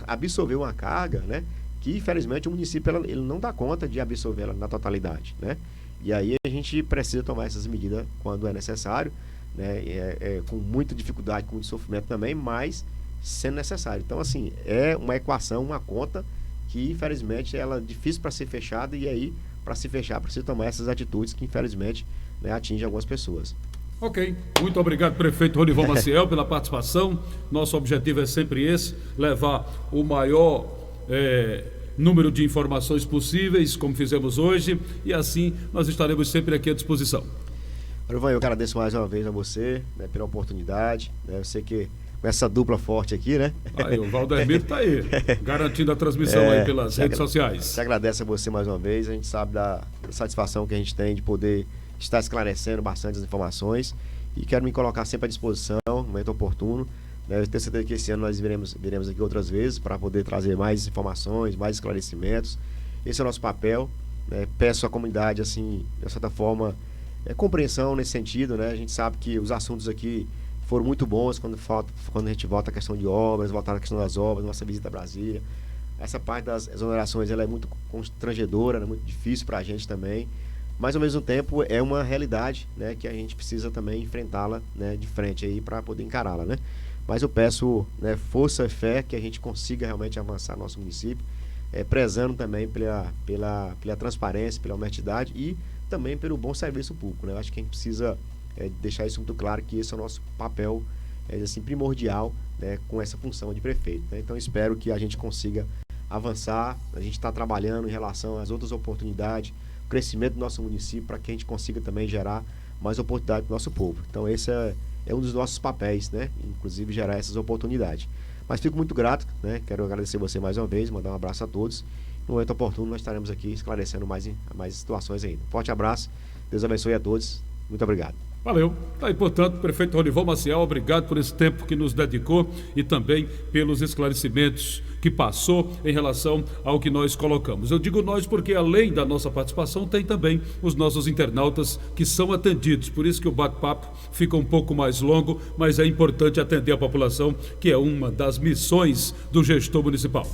absorveu uma carga, né? Que, infelizmente, o município ele não dá conta de absorver ela na totalidade, né? E aí, a gente precisa tomar essas medidas quando é necessário, né? Com muita dificuldade, com muito sofrimento também, mas... sendo necessário. Então, assim, é uma equação, uma conta que, infelizmente, ela é difícil para ser fechada, e aí, para se fechar, precisa tomar essas atitudes que, infelizmente, né, atingem algumas pessoas. Ok. Muito obrigado, prefeito Ronival Maciel, pela participação. Nosso objetivo é sempre esse, levar o maior número de informações possíveis, como fizemos hoje, e assim nós estaremos sempre aqui à disposição. Ivan, eu agradeço mais uma vez a você, né, pela oportunidade, né, eu sei que com essa dupla forte aqui, né? Aí, o Valdemiro está aí, garantindo a transmissão aí pelas redes sociais. Se agradece a você mais uma vez, a gente sabe da satisfação que a gente tem de poder estar esclarecendo bastante as informações, e quero me colocar sempre à disposição, no momento oportuno, né? Eu tenho certeza que esse ano nós viremos aqui outras vezes para poder trazer mais informações, mais esclarecimentos. Esse é o nosso papel, né? Peço à comunidade, assim, de certa forma, compreensão nesse sentido, né? A gente sabe que os assuntos aqui foram muito bons quando a gente volta a questão de obras, voltar a questão das obras, nossa visita a Brasília. Essa parte das exonerações ela é muito constrangedora, é muito difícil para a gente também, mas ao mesmo tempo é uma realidade, né, que a gente precisa também enfrentá-la, né, de frente aí para poder encará-la, né? Mas eu peço, né, força e fé que a gente consiga realmente avançar nosso município, prezando também pela transparência, pela honestidade e também pelo bom serviço público, né? Eu acho que a gente precisa deixar isso muito claro, que esse é o nosso papel assim, primordial, né, com essa função de prefeito, né? Então espero que a gente consiga avançar, a gente está trabalhando em relação às outras oportunidades, o crescimento do nosso município, para que a gente consiga também gerar mais oportunidade para o nosso povo. Então esse é um dos nossos papéis, né? Inclusive gerar essas oportunidades. Mas fico muito grato, né? Quero agradecer você mais uma vez, mandar um abraço a todos. No momento oportuno nós estaremos aqui esclarecendo mais situações ainda. Forte abraço, Deus abençoe a todos, muito obrigado. Valeu. Tá aí, portanto, prefeito Ronival Maciel, obrigado por esse tempo que nos dedicou e também pelos esclarecimentos que passou em relação ao que nós colocamos. Eu digo nós porque, além da nossa participação, tem também os nossos internautas que são atendidos. Por isso que o bate-papo fica um pouco mais longo, mas é importante atender a população, que é uma das missões do gestor municipal.